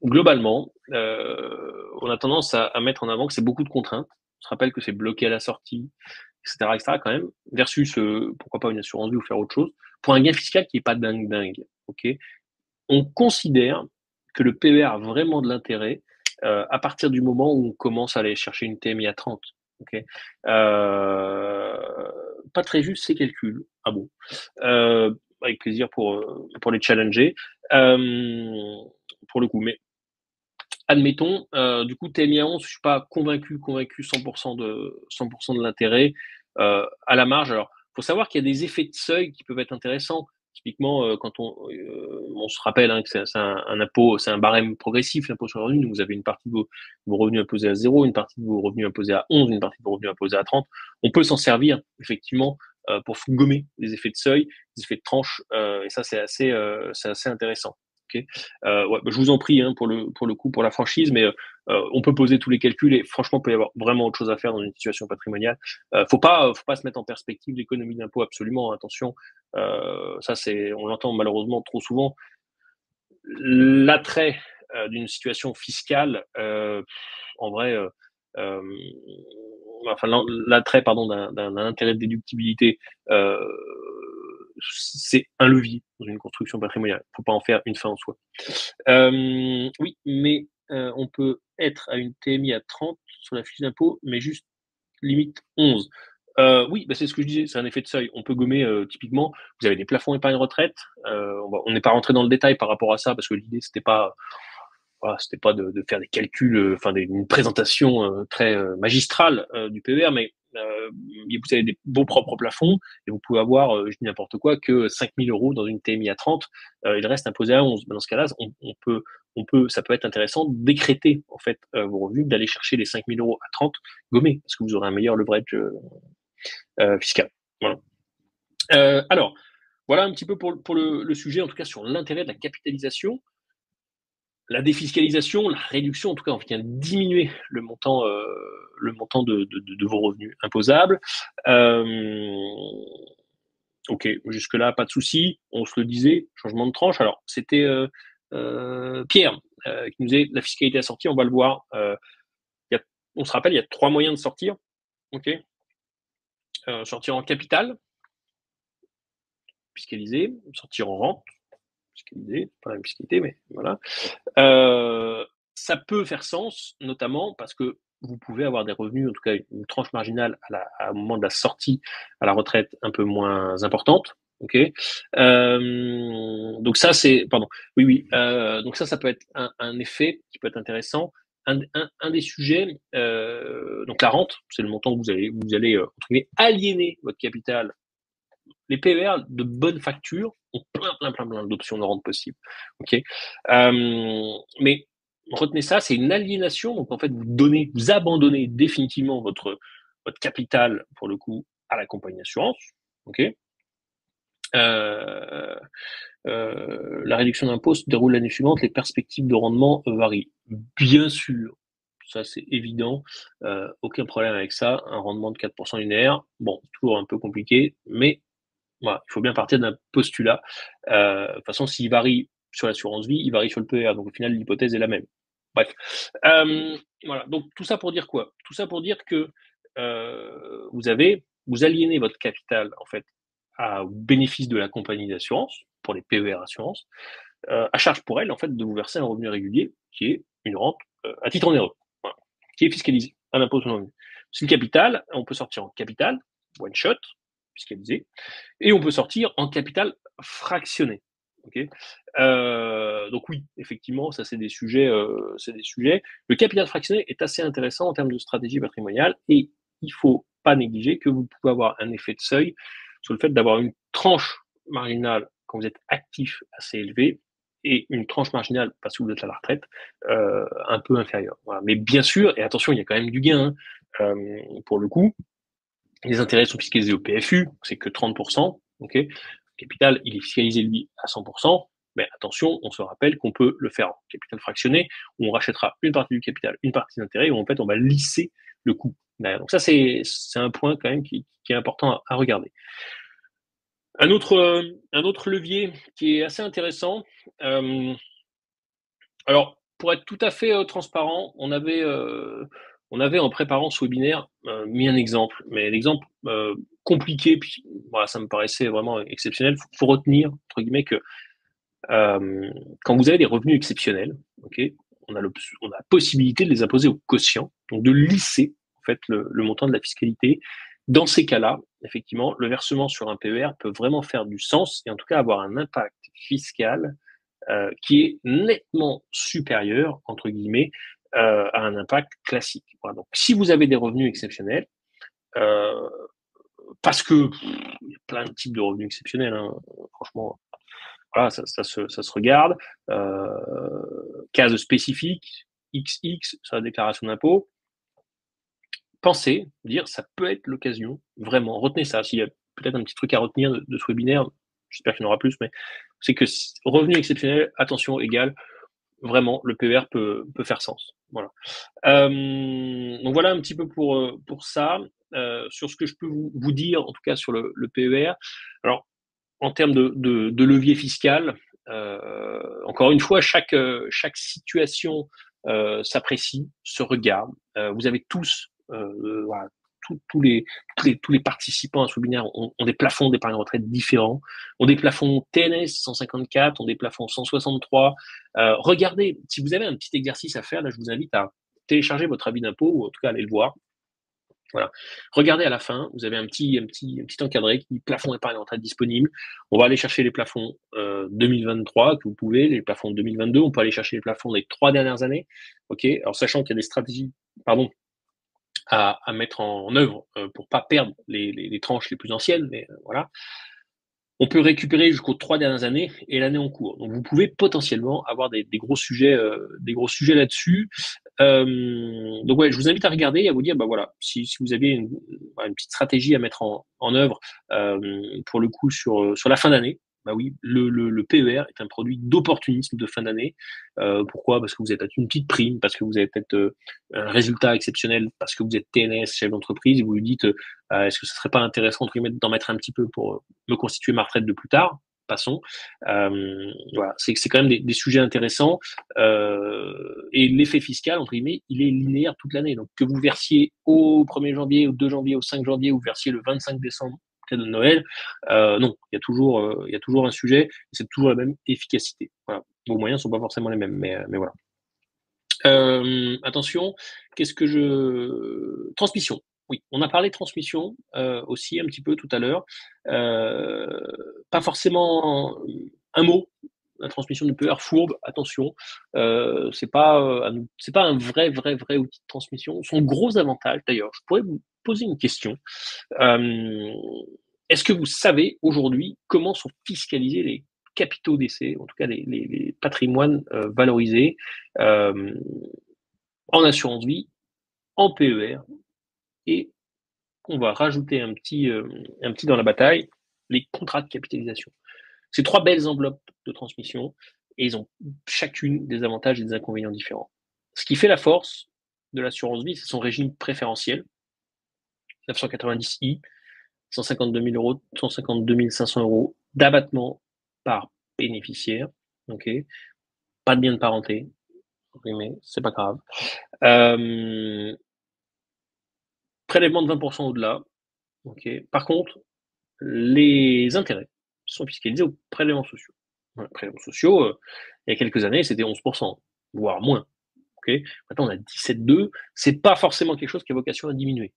S1: globalement, on a tendance à mettre en avant que c'est beaucoup de contraintes. On se rappelle que c'est bloqué à la sortie, etc. quand même, versus pourquoi pas une assurance vie ou faire autre chose, pour un gain fiscal qui n'est pas dingue. On considère que le PER a vraiment de l'intérêt à partir du moment où on commence à aller chercher une TMI à 30. Pas très juste ces calculs. Ah bon. Avec plaisir pour les challenger. Pour le coup, mais admettons, du coup, TMI à 11, je ne suis pas convaincu 100% de l'intérêt. À la marge, alors, il faut savoir qu'il y a des effets de seuil qui peuvent être intéressants. Typiquement, quand on se rappelle que c'est un impôt, c'est un barème progressif, l'impôt sur le revenu. Donc vous avez une partie de vos revenus imposés à 0, une partie de vos revenus imposés à 11, une partie de vos revenus imposés à 30. On peut s'en servir, effectivement, pour gommer les effets de seuil, les effets de tranche, et ça, c'est assez intéressant. Je vous en prie, pour le coup, pour la franchise, mais on peut poser tous les calculs et franchement, il peut y avoir vraiment autre chose à faire dans une situation patrimoniale. Faut pas se mettre en perspective l'économie d'impôt, absolument. Attention, ça on l'entend malheureusement trop souvent. L'attrait d'une situation fiscale, en vrai, l'attrait d'un intérêt de déductibilité, c'est un levier dans une construction patrimoniale. Il ne faut pas en faire une fin en soi. Oui, mais on peut être à une TMI à 30 sur la fiche d'impôt, mais juste limite 11. Oui, c'est ce que je disais, c'est un effet de seuil. On peut gommer, typiquement, vous avez des plafonds épargne retraite. On n'est pas rentré dans le détail par rapport à ça, parce que l'idée, c'était pas de faire des calculs, une présentation très magistrale du PER, mais vous avez vos propres plafonds et vous pouvez avoir, je dis n'importe quoi, que 5 000 € dans une TMI à 30, il reste imposé à 11. Dans ce cas-là, ça peut être intéressant de décréter en fait vos revenus, d'aller chercher les 5 000 € à 30 gommés, parce que vous aurez un meilleur leverage fiscal. Voilà. Alors, voilà un petit peu pour le sujet, en tout cas sur l'intérêt de la capitalisation. la défiscalisation, la réduction, en tout cas, on vient diminuer le montant de vos revenus imposables. Ok, jusque-là, pas de souci. On se le disait, changement de tranche. Alors, c'était Pierre qui nous disait la fiscalité assortie, on va le voir. On se rappelle, il y a 3 moyens de sortir. Ok, sortir en capital, fiscalisé, sortir en rente, fiscalisé, pas la même fiscalité, mais voilà. Ça peut faire sens, notamment parce que vous pouvez avoir des revenus, en tout cas une tranche marginale au moment de la sortie à la retraite un peu moins importante. Ok. Donc ça c'est, pardon, oui oui. Donc ça peut être un effet qui peut être intéressant. Un des sujets, donc la rente, c'est le montant que vous allez entre guillemets, aliéner votre capital. Les PER de bonne facture ont plein d'options de rente possibles. Ok. Mais retenez ça, c'est une aliénation. Donc en fait, vous abandonnez définitivement votre capital pour le coup à la compagnie d'assurance. Ok. La réduction d'impôt se déroule l'année suivante. Les perspectives de rendement varient. Bien sûr, ça c'est évident. Aucun problème avec ça. Un rendement de 4% linéaire, bon, toujours un peu compliqué, mais voilà, il faut bien partir d'un postulat. De toute façon, s'il varie sur l'assurance vie, il varie sur le PER. Donc au final, l'hypothèse est la même. Bref. Voilà. Donc tout ça pour dire quoi? Tout ça pour dire que vous aliénez votre capital en fait au bénéfice de la compagnie d'assurance pour les PER assurances, à charge pour elle en fait de vous verser un revenu régulier qui est une rente à titre onéreux, voilà, qui est fiscalisé à l'impôt sur le revenu. C'est le capital, on peut sortir en capital, one shot, fiscalisé, et on peut sortir en capital fractionné. Okay. Donc oui, effectivement, ça c'est des sujets. Le capital fractionné est assez intéressant en termes de stratégie patrimoniale et il ne faut pas négliger que vous pouvez avoir un effet de seuil sur le fait d'avoir une tranche marginale quand vous êtes actif assez élevée et une tranche marginale parce que vous êtes à la retraite un peu inférieure. Voilà. Mais bien sûr, et attention, il y a quand même du gain pour le coup. Les intérêts sont fiscalisés au PFU, c'est que 30%. Ok, le capital, il est fiscalisé lui à 100%. Mais attention, on se rappelle qu'on peut le faire en capital fractionné, où on rachètera une partie du capital, une partie d'intérêt, où en fait on va lisser le coût. Donc ça, c'est un point quand même qui est important à regarder. Un autre levier qui est assez intéressant. Alors, pour être tout à fait transparent, on avait en préparant ce webinaire mis un exemple, mais l'exemple compliqué, puis voilà, ça me paraissait vraiment exceptionnel. Faut retenir entre guillemets que quand vous avez des revenus exceptionnels, ok, on a la possibilité de les imposer au quotient, donc de lisser en fait le montant de la fiscalité. Dans ces cas-là, effectivement, le versement sur un PER peut vraiment faire du sens et en tout cas avoir un impact fiscal qui est nettement supérieur, entre guillemets, à un impact classique. Voilà. Donc, si vous avez des revenus exceptionnels, euh, parce que il y a plein de types de revenus exceptionnels, hein, franchement, voilà, ça se regarde. Case spécifique, XX sur la déclaration d'impôt. Pensez, dire, ça peut être l'occasion, vraiment, retenez ça. S'il y a peut-être un petit truc à retenir de ce webinaire, j'espère qu'il y en aura plus, mais c'est que revenu exceptionnel, attention égale, vraiment, le PER peut faire sens. Voilà. Donc voilà un petit peu pour ça. Sur ce que je peux vous dire, en tout cas sur le PER. Alors, en termes de levier fiscal, encore une fois, chaque situation s'apprécie, se regarde. Vous avez tous, voilà, tous les participants à ce webinaire ont des plafonds d'épargne retraite différents, ont des plafonds TNS 154, ont des plafonds 163. Regardez, si vous avez un petit exercice à faire, là, je vous invite à télécharger votre avis d'impôt ou en tout cas aller le voir. Voilà. Regardez à la fin, vous avez un petit encadré qui dit plafond épargne retraite disponible. On va aller chercher les plafonds 2023 que vous pouvez, les plafonds 2022. On peut aller chercher les plafonds des 3 dernières années. Ok. Alors sachant qu'il y a des stratégies, à mettre en œuvre pour pas perdre les tranches les plus anciennes, mais voilà. On peut récupérer jusqu'aux 3 dernières années et l'année en cours. Donc vous pouvez potentiellement avoir des gros sujets là-dessus. Donc ouais, je vous invite à regarder et à vous dire, bah voilà, si vous aviez une petite stratégie à mettre en œuvre pour le coup sur la fin d'année, Bah oui, le PER est un produit d'opportunisme de fin d'année. Pourquoi? Parce que vous êtes peut-être une petite prime, parce que vous avez peut-être un résultat exceptionnel, parce que vous êtes TNS, chef d'entreprise, et vous lui dites est-ce que ce serait pas intéressant entre guillemets, d'en mettre un petit peu pour me constituer ma retraite de plus tard? Passons. Voilà, c'est quand même des sujets intéressants. Et l'effet fiscal, entre guillemets, il est linéaire toute l'année. Donc que vous versiez au 1er janvier, au 2 janvier, au 5 janvier, ou versiez le 25 décembre, cadeau de Noël, non, il y a toujours un sujet, et c'est toujours la même efficacité. Voilà. Vos moyens ne sont pas forcément les mêmes, mais voilà. Attention, qu'est-ce que je... Transmission. Oui, on a parlé de transmission aussi un petit peu tout à l'heure. Pas forcément un mot. La transmission du PER fourbe, attention, c'est pas un vrai outil de transmission. Son gros avantage, d'ailleurs, je pourrais vous poser une question. Est-ce que vous savez aujourd'hui comment sont fiscalisés les capitaux d'essai, en tout cas les patrimoines valorisés en assurance vie, en PER, et on va rajouter un petit dans la bataille, les contrats de capitalisation. C'est 3 belles enveloppes de transmission, et ils ont chacune des avantages et des inconvénients différents. Ce qui fait la force de l'assurance vie, c'est son régime préférentiel, 990i, 152 000 euros, 152 500 euros d'abattement par bénéficiaire. Ok, pas de bien de parenté, mais c'est pas grave. Prélèvement de 20% au-delà. Ok. Par contre, les intérêts sont fiscalisés aux prélèvements sociaux. Les prélèvements sociaux, il y a quelques années, c'était 11%, voire moins. Ok. Maintenant, on a 17,2. C'est pas forcément quelque chose qui a vocation à diminuer.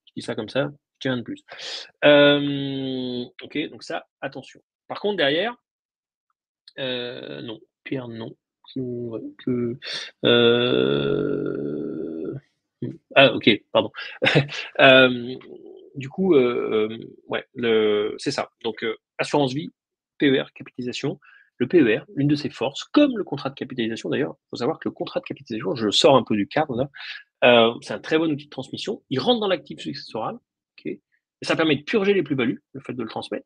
S1: Je dis ça comme ça, je dis rien de plus. Ok, donc ça, attention. Par contre, derrière, non, Pierre, non. Ah, ok, pardon. Du coup, ouais, c'est ça. Donc, assurance vie, PER, capitalisation. Le PER, l'une de ses forces, comme le contrat de capitalisation d'ailleurs, il faut savoir que le contrat de capitalisation, je sors un peu du cadre là, c'est un très bon outil de transmission. Il rentre dans l'actif successoral, ok, et ça permet de purger les plus-values, le fait de le transmettre.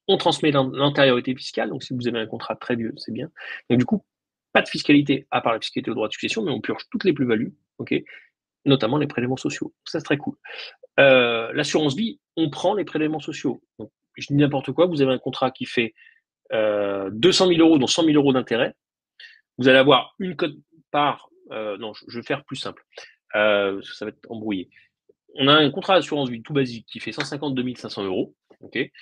S1: On transmet l'antériorité fiscale, donc si vous avez un contrat très vieux, c'est bien. Donc du coup, pas de fiscalité à part la fiscalité au droit de succession, mais on purge toutes les plus-values, ok, notamment les prélèvements sociaux. Ça, c'est très cool. L'assurance vie, on prend les prélèvements sociaux. Donc, je dis n'importe quoi, vous avez un contrat qui fait 200 000 euros, dont 100 000 euros d'intérêt. Vous allez avoir une cote part. Non, je vais faire plus simple. Ça va être embrouillé. On a un contrat d'assurance vie tout basique qui fait 152 500 euros. Okay,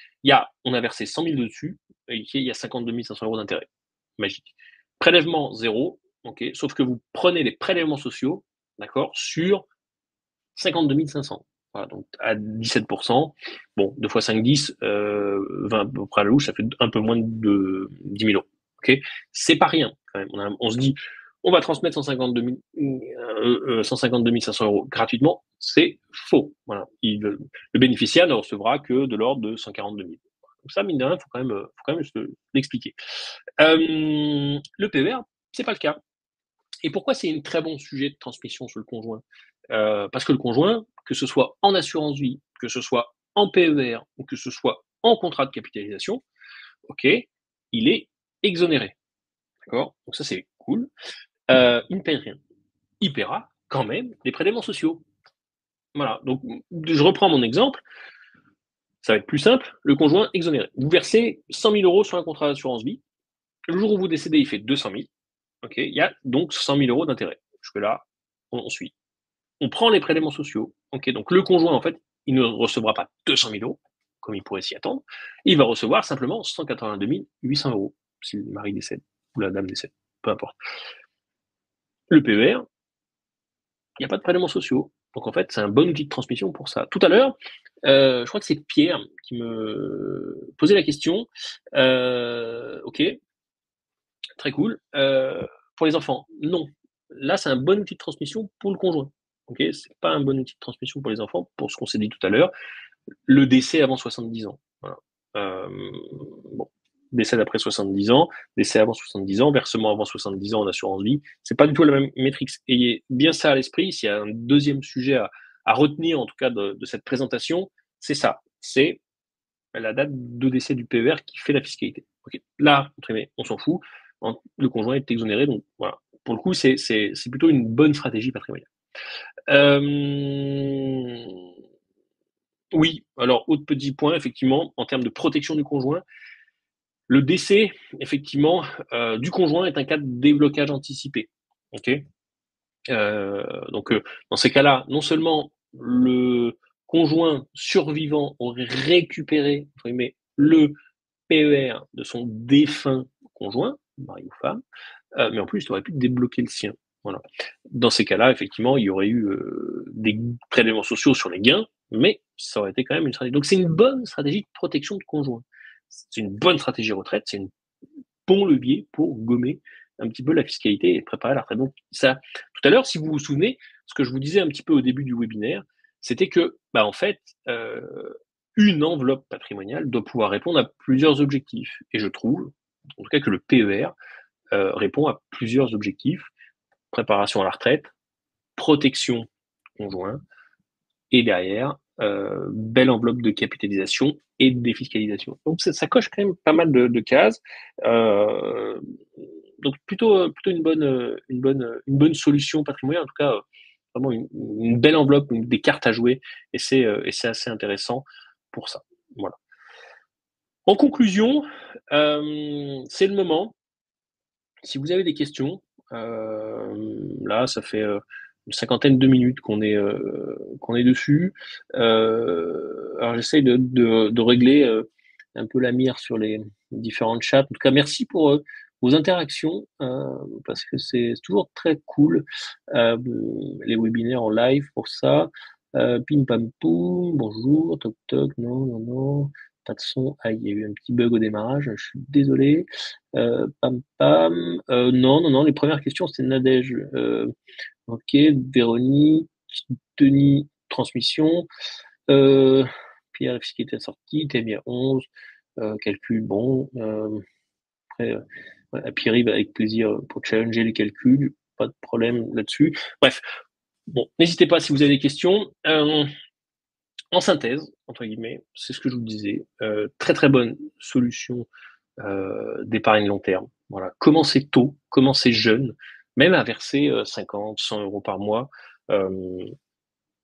S1: on a versé 100 000 dessus, et il y a 52 500 euros d'intérêt. Magique. Prélèvement zéro, okay, sauf que vous prenez les prélèvements sociaux, d'accord, sur 52 500. Voilà, donc à 17%. Bon, 2 fois 5, 10, 20 à peu près à la louche, ça fait un peu moins de 10 000 euros. Okay, c'est pas rien quand même. On se dit, on va transmettre 152 500 euros gratuitement, c'est faux. Voilà. Le bénéficiaire ne recevra que de l'ordre de 142 000. Donc ça, mine de rien, faut quand même l'expliquer. Le PER, c'est pas le cas. Et pourquoi c'est un très bon sujet de transmission sur le conjoint? Parce que le conjoint, que ce soit en assurance vie, que ce soit en PER, ou que ce soit en contrat de capitalisation, ok, il est exonéré. D'accord? Donc ça, c'est cool. Il ne paye rien. Il paiera quand même des prélèvements sociaux. Voilà. Donc, je reprends mon exemple. Ça va être plus simple. Le conjoint exonéré. Vous versez 100 000 euros sur un contrat d'assurance vie. Le jour où vous décédez, il fait 200 000. Ok, il y a donc 100 000 euros d'intérêt. Jusque-là, on suit. On prend les prélèvements sociaux. Ok, donc le conjoint, en fait, il ne recevra pas 200 000 euros, comme il pourrait s'y attendre. Il va recevoir simplement 182 800 euros, si le mari décède, ou la dame décède, peu importe. Le PER, il n'y a pas de prélèvements sociaux. Donc en fait, c'est un bon outil de transmission pour ça. Tout à l'heure, je crois que c'est Pierre qui me posait la question. Ok, très cool. Pour les enfants, non. Là, c'est un bon outil de transmission pour le conjoint. Ok, c'est pas un bon outil de transmission pour les enfants, pour ce qu'on s'est dit tout à l'heure. Le décès avant 70 ans. Voilà. Bon, décès après 70 ans, décès avant 70 ans, versement avant 70 ans en assurance vie, c'est pas du tout la même métrique. Ayez bien ça à l'esprit. S'il y a un deuxième sujet à retenir, en tout cas de cette présentation, c'est ça. C'est la date de décès du PER qui fait la fiscalité. Okay. Là, entre guillemets, on s'en fout. Le conjoint est exonéré, donc voilà. Pour le coup, c'est plutôt une bonne stratégie patrimoniale. Oui, alors autre petit point, effectivement, en termes de protection du conjoint, le décès, effectivement, du conjoint est un cas de déblocage anticipé. Ok. Donc, dans ces cas-là, non seulement le conjoint survivant aurait récupéré, entre guillemets, le PER de son défunt conjoint, mari ou femme, mais en plus, il aurait pu débloquer le sien. Voilà. Dans ces cas-là, effectivement, il y aurait eu des prélèvements sociaux sur les gains, mais ça aurait été quand même une stratégie. Donc, c'est une bonne stratégie de protection de conjoint. C'est une bonne stratégie retraite, c'est un bon levier pour gommer un petit peu la fiscalité et préparer la retraite. Donc, ça, tout à l'heure, si vous vous souvenez, ce que je vous disais un petit peu au début du webinaire, c'était que, bah, en fait, une enveloppe patrimoniale doit pouvoir répondre à plusieurs objectifs. Et je trouve, en tout cas, que le PER répond à plusieurs objectifs. Préparation à la retraite, protection conjoint, et derrière, belle enveloppe de capitalisation et de défiscalisation. Donc ça coche quand même pas mal de cases. Donc plutôt une bonne solution patrimoniale, en tout cas vraiment une belle enveloppe, des cartes à jouer, et c'est assez intéressant pour ça. Voilà. En conclusion, c'est le moment. Si vous avez des questions, là, ça fait une cinquantaine de minutes qu'on est dessus. Alors, j'essaye de régler un peu la mire sur les différentes chats. En tout cas, merci pour vos interactions, parce que c'est toujours très cool, les webinaires en live pour ça. Pim pam poum, bonjour, toc toc, non, non, non, pas de son. Ah, il y a eu un petit bug au démarrage, je suis désolé. Pam pam. Non, non, non, les premières questions, c'était Nadège. Ok, Véronique, Denis, transmission. Pierre, fiscalité sortie, TMIA 11, calcul, bon. Après, Pierre, avec plaisir pour challenger les calculs, pas de problème là-dessus. Bref, bon, n'hésitez pas si vous avez des questions. En synthèse, entre guillemets, c'est ce que je vous disais. Très très bonne solution d'épargne long terme. Voilà. Commencez tôt, commencez jeune, même à verser 50, 100 euros par mois.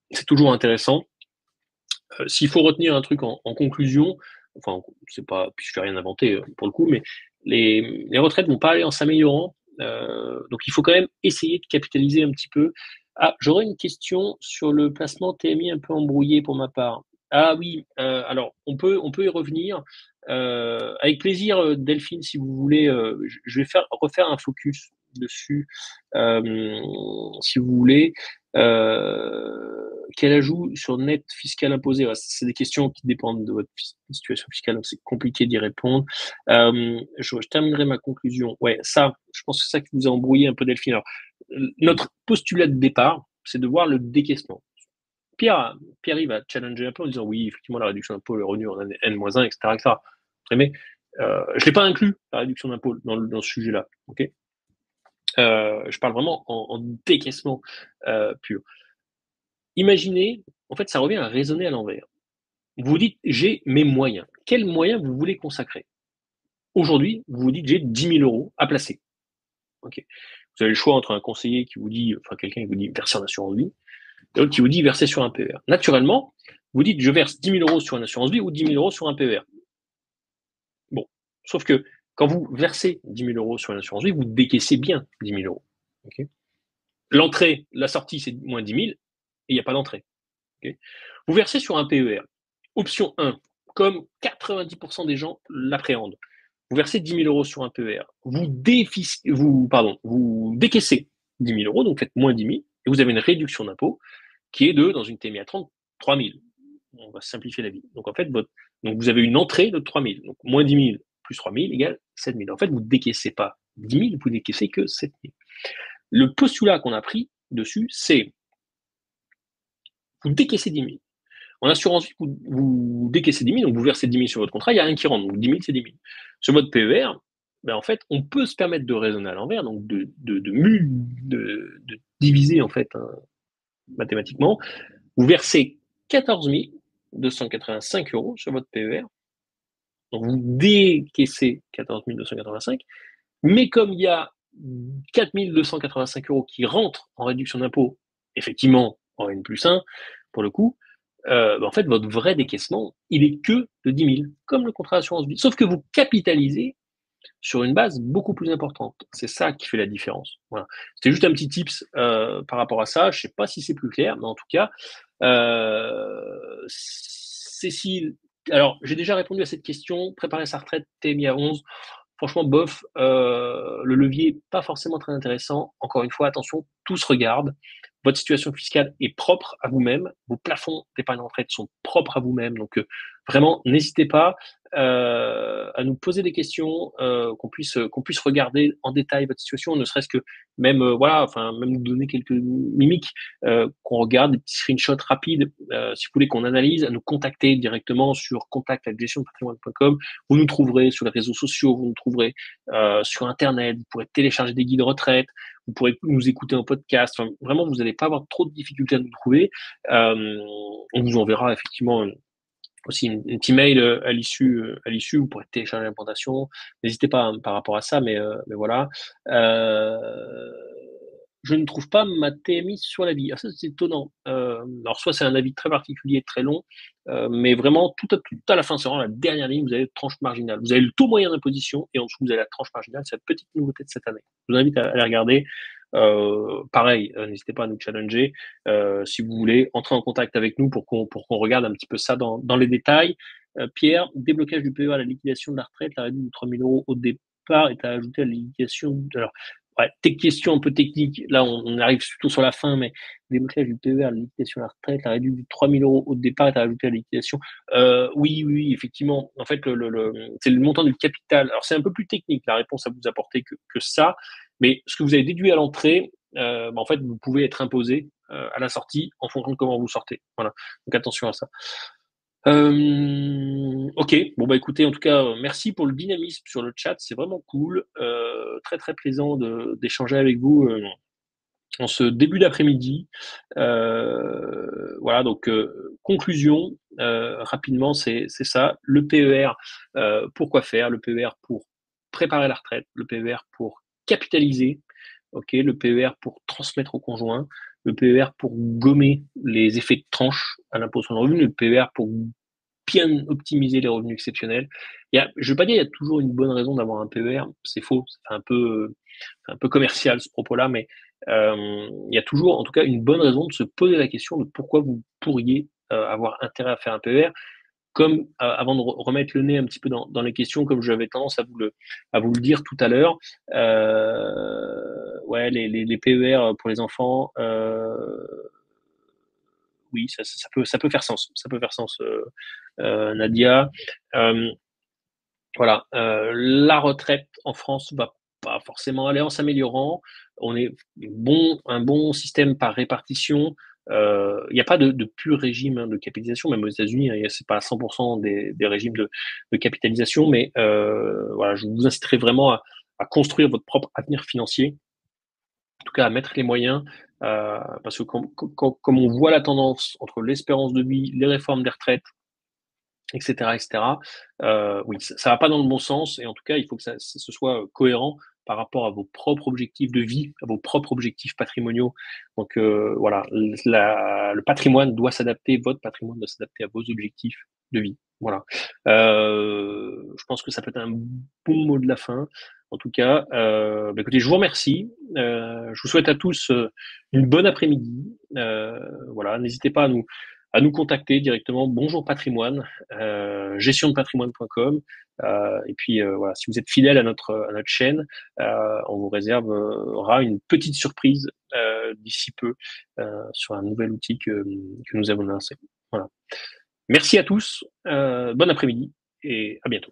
S1: C'est toujours intéressant. S'il faut retenir un truc en conclusion, enfin, c'est pas, puis je vais rien inventer pour le coup, mais les retraites vont pas aller en s'améliorant. Donc il faut quand même essayer de capitaliser un petit peu. Ah, j'aurais une question sur le placement TMI un peu embrouillé pour ma part. Ah oui, alors on peut y revenir. Avec plaisir, Delphine, si vous voulez, je vais refaire un focus dessus, si vous voulez. Quel ajout sur net fiscal imposé? C'est des questions qui dépendent de votre situation fiscale, donc c'est compliqué d'y répondre. Je terminerai ma conclusion. Ouais, ça, je pense que c'est ça qui vous a embrouillé un peu, Delphine. Alors, notre postulat de départ, c'est de voir le décaissement. Pierre il va challenger un peu en disant oui, effectivement, la réduction d'impôt, le revenu en N-1, etc., etc. Mais je l'ai pas inclus, la réduction d'impôt, dans ce sujet-là. Okay, je parle vraiment en décaissement pur. Imaginez, en fait, ça revient à raisonner à l'envers. Vous vous dites, j'ai mes moyens. Quels moyens vous voulez consacrer? Aujourd'hui, vous vous dites, j'ai 10 000 euros à placer. Okay. Vous avez le choix entre un conseiller qui vous dit, enfin quelqu'un qui vous dit verser en assurance vie, et l'autre qui vous dit verser sur un PER. Naturellement, vous dites, je verse 10 000 euros sur une assurance vie ou 10 000 euros sur un PER. Bon, sauf que quand vous versez 10 000 euros sur une assurance vie, vous décaissez bien 10 000 euros. Okay. L'entrée, la sortie, c'est moins 10 000, et il n'y a pas d'entrée. Okay. Vous versez sur un PER. Option 1, comme 90% des gens l'appréhendent. Vous versez 10 000 euros sur un PER. Vous décaissez 10 000 euros, donc faites moins 10 000, et vous avez une réduction d'impôt qui est de, dans une TMI à 30, 3 000. On va simplifier la vie. Donc en fait, donc vous avez une entrée de 3 000. Donc moins 10 000 plus 3 000 égale 7 000. En fait, vous ne décaissez pas 10 000, vous décaissez que 7 000. Le postulat qu'on a pris dessus, c'est vous décaissez 10 000. En assurance vie, vous décaissez 10 000, donc vous versez 10 000 sur votre contrat, il n'y a rien qui rentre, donc 10 000, c'est 10 000. Sur votre PER, ben en fait, on peut se permettre de raisonner à l'envers, donc de diviser en fait mathématiquement. Vous versez 14 285 euros sur votre PER, Donc, vous décaissez 14 285, mais comme il y a 4 285 € qui rentrent en réduction d'impôt, effectivement, en N+1, pour le coup, en fait, votre vrai décaissement, il est que de 10 000, comme le contrat d'assurance vie. Sauf que vous capitalisez sur une base beaucoup plus importante. C'est ça qui fait la différence. Voilà. C'était juste un petit tips par rapport à ça. Je sais pas si c'est plus clair, mais en tout cas, Cécile, alors j'ai déjà répondu à cette question. Préparer sa retraite TMI à 11. Franchement, bof, le levier pas forcément très intéressant. Encore une fois, attention, tout se regarde. Votre situation fiscale est propre à vous-même. Vos plafonds d'épargne retraite sont propres à vous-même. Donc, vraiment, n'hésitez pas à nous poser des questions, qu'on puisse regarder en détail votre situation, ne serait-ce que même voilà, enfin même nous donner quelques mimiques, qu'on regarde des petits screenshots rapides, si vous voulez qu'on analyse, à nous contacter directement sur contact@gestiondepatrimoine.com. Vous nous trouverez sur les réseaux sociaux, vous nous trouverez sur internet, vous pourrez télécharger des guides retraite, vous pourrez nous écouter en podcast. Enfin, vraiment, vous n'allez pas avoir trop de difficultés à nous trouver. On vous enverra effectivement aussi un petit mail à l'issue, vous pourrez télécharger l'implantation. N'hésitez pas hein, par rapport à ça, mais voilà. Je ne trouve pas ma TMI sur l'avis. Ah, ça, c'est étonnant. Alors, soit c'est un avis très particulier, très long, mais vraiment, tout à la fin, c'est vraiment la dernière ligne, vous avez la tranche marginale. Vous avez le taux moyen d'imposition et en dessous, vous avez la tranche marginale. C'est la petite nouveauté de cette année. Je vous invite à la regarder. Pareil, n'hésitez pas à nous challenger. Si vous voulez, entrer en contact avec nous pour qu'on regarde un petit peu ça dans les détails. Pierre, déblocage du PEA à la liquidation de la retraite, la réduction de 3 000 € au départ est à ajouter à la liquidation. Alors, ouais, tes questions un peu techniques, là on arrive plutôt sur la fin, mais déblocage du PEA à la liquidation de la retraite, la réduction de 3 000 € au départ est à ajouter à la liquidation. Oui, effectivement. En fait, c'est le montant du capital. Alors c'est un peu plus technique la réponse à vous apporter que ça, mais ce que vous avez déduit à l'entrée, en fait, vous pouvez être imposé à la sortie en fonction de comment vous sortez. Voilà. Donc attention à ça. Ok, bon bah écoutez, en tout cas, merci pour le dynamisme sur le chat, c'est vraiment cool, très très plaisant d'échanger avec vous en ce début d'après-midi. Voilà, donc conclusion rapidement, c'est ça. Le PER, pourquoi faire? Le PER pour préparer la retraite, le PER pour capitaliser, ok, le PER pour transmettre au conjoint, le PER pour gommer les effets de tranche à l'impôt sur le revenu, le PER pour bien optimiser les revenus exceptionnels. Je ne veux pas dire qu'il y a toujours une bonne raison d'avoir un PER, c'est faux, c'est un peu commercial ce propos-là, mais il y a toujours en tout cas une bonne raison de se poser la question de pourquoi vous pourriez avoir intérêt à faire un PER. Comme avant de remettre le nez un petit peu dans les questions, comme j'avais tendance à vous le dire tout à l'heure, ouais, les PER pour les enfants, oui, ça peut faire sens. Ça peut faire sens, Nadia. Voilà, la retraite en France va pas forcément aller en s'améliorant. On est un bon système par répartition. Il n'y a pas de pur régime hein, de capitalisation, même aux États-Unis, hein, c'est pas à 100% des régimes de capitalisation, mais voilà, je vous inciterai vraiment à construire votre propre avenir financier, en tout cas à mettre les moyens, parce que comme on voit la tendance entre l'espérance de vie, les réformes des retraites, etc. Oui, ça va pas dans le bon sens et en tout cas, il faut que ce soit cohérent par rapport à vos propres objectifs de vie, à vos propres objectifs patrimoniaux. Donc voilà, le patrimoine doit s'adapter, votre patrimoine doit s'adapter à vos objectifs de vie. Voilà. Je pense que ça peut être un bon mot de la fin. En tout cas, écoutez, je vous remercie. Je vous souhaite à tous une bonne après-midi. Voilà, n'hésitez pas à nous contacter directement. Bonjour Patrimoine, gestiondepatrimoine.com. Et puis voilà, si vous êtes fidèle à notre chaîne, on vous réservera une petite surprise d'ici peu sur un nouvel outil que nous avons lancé. Voilà. Merci à tous, bon après-midi et à bientôt.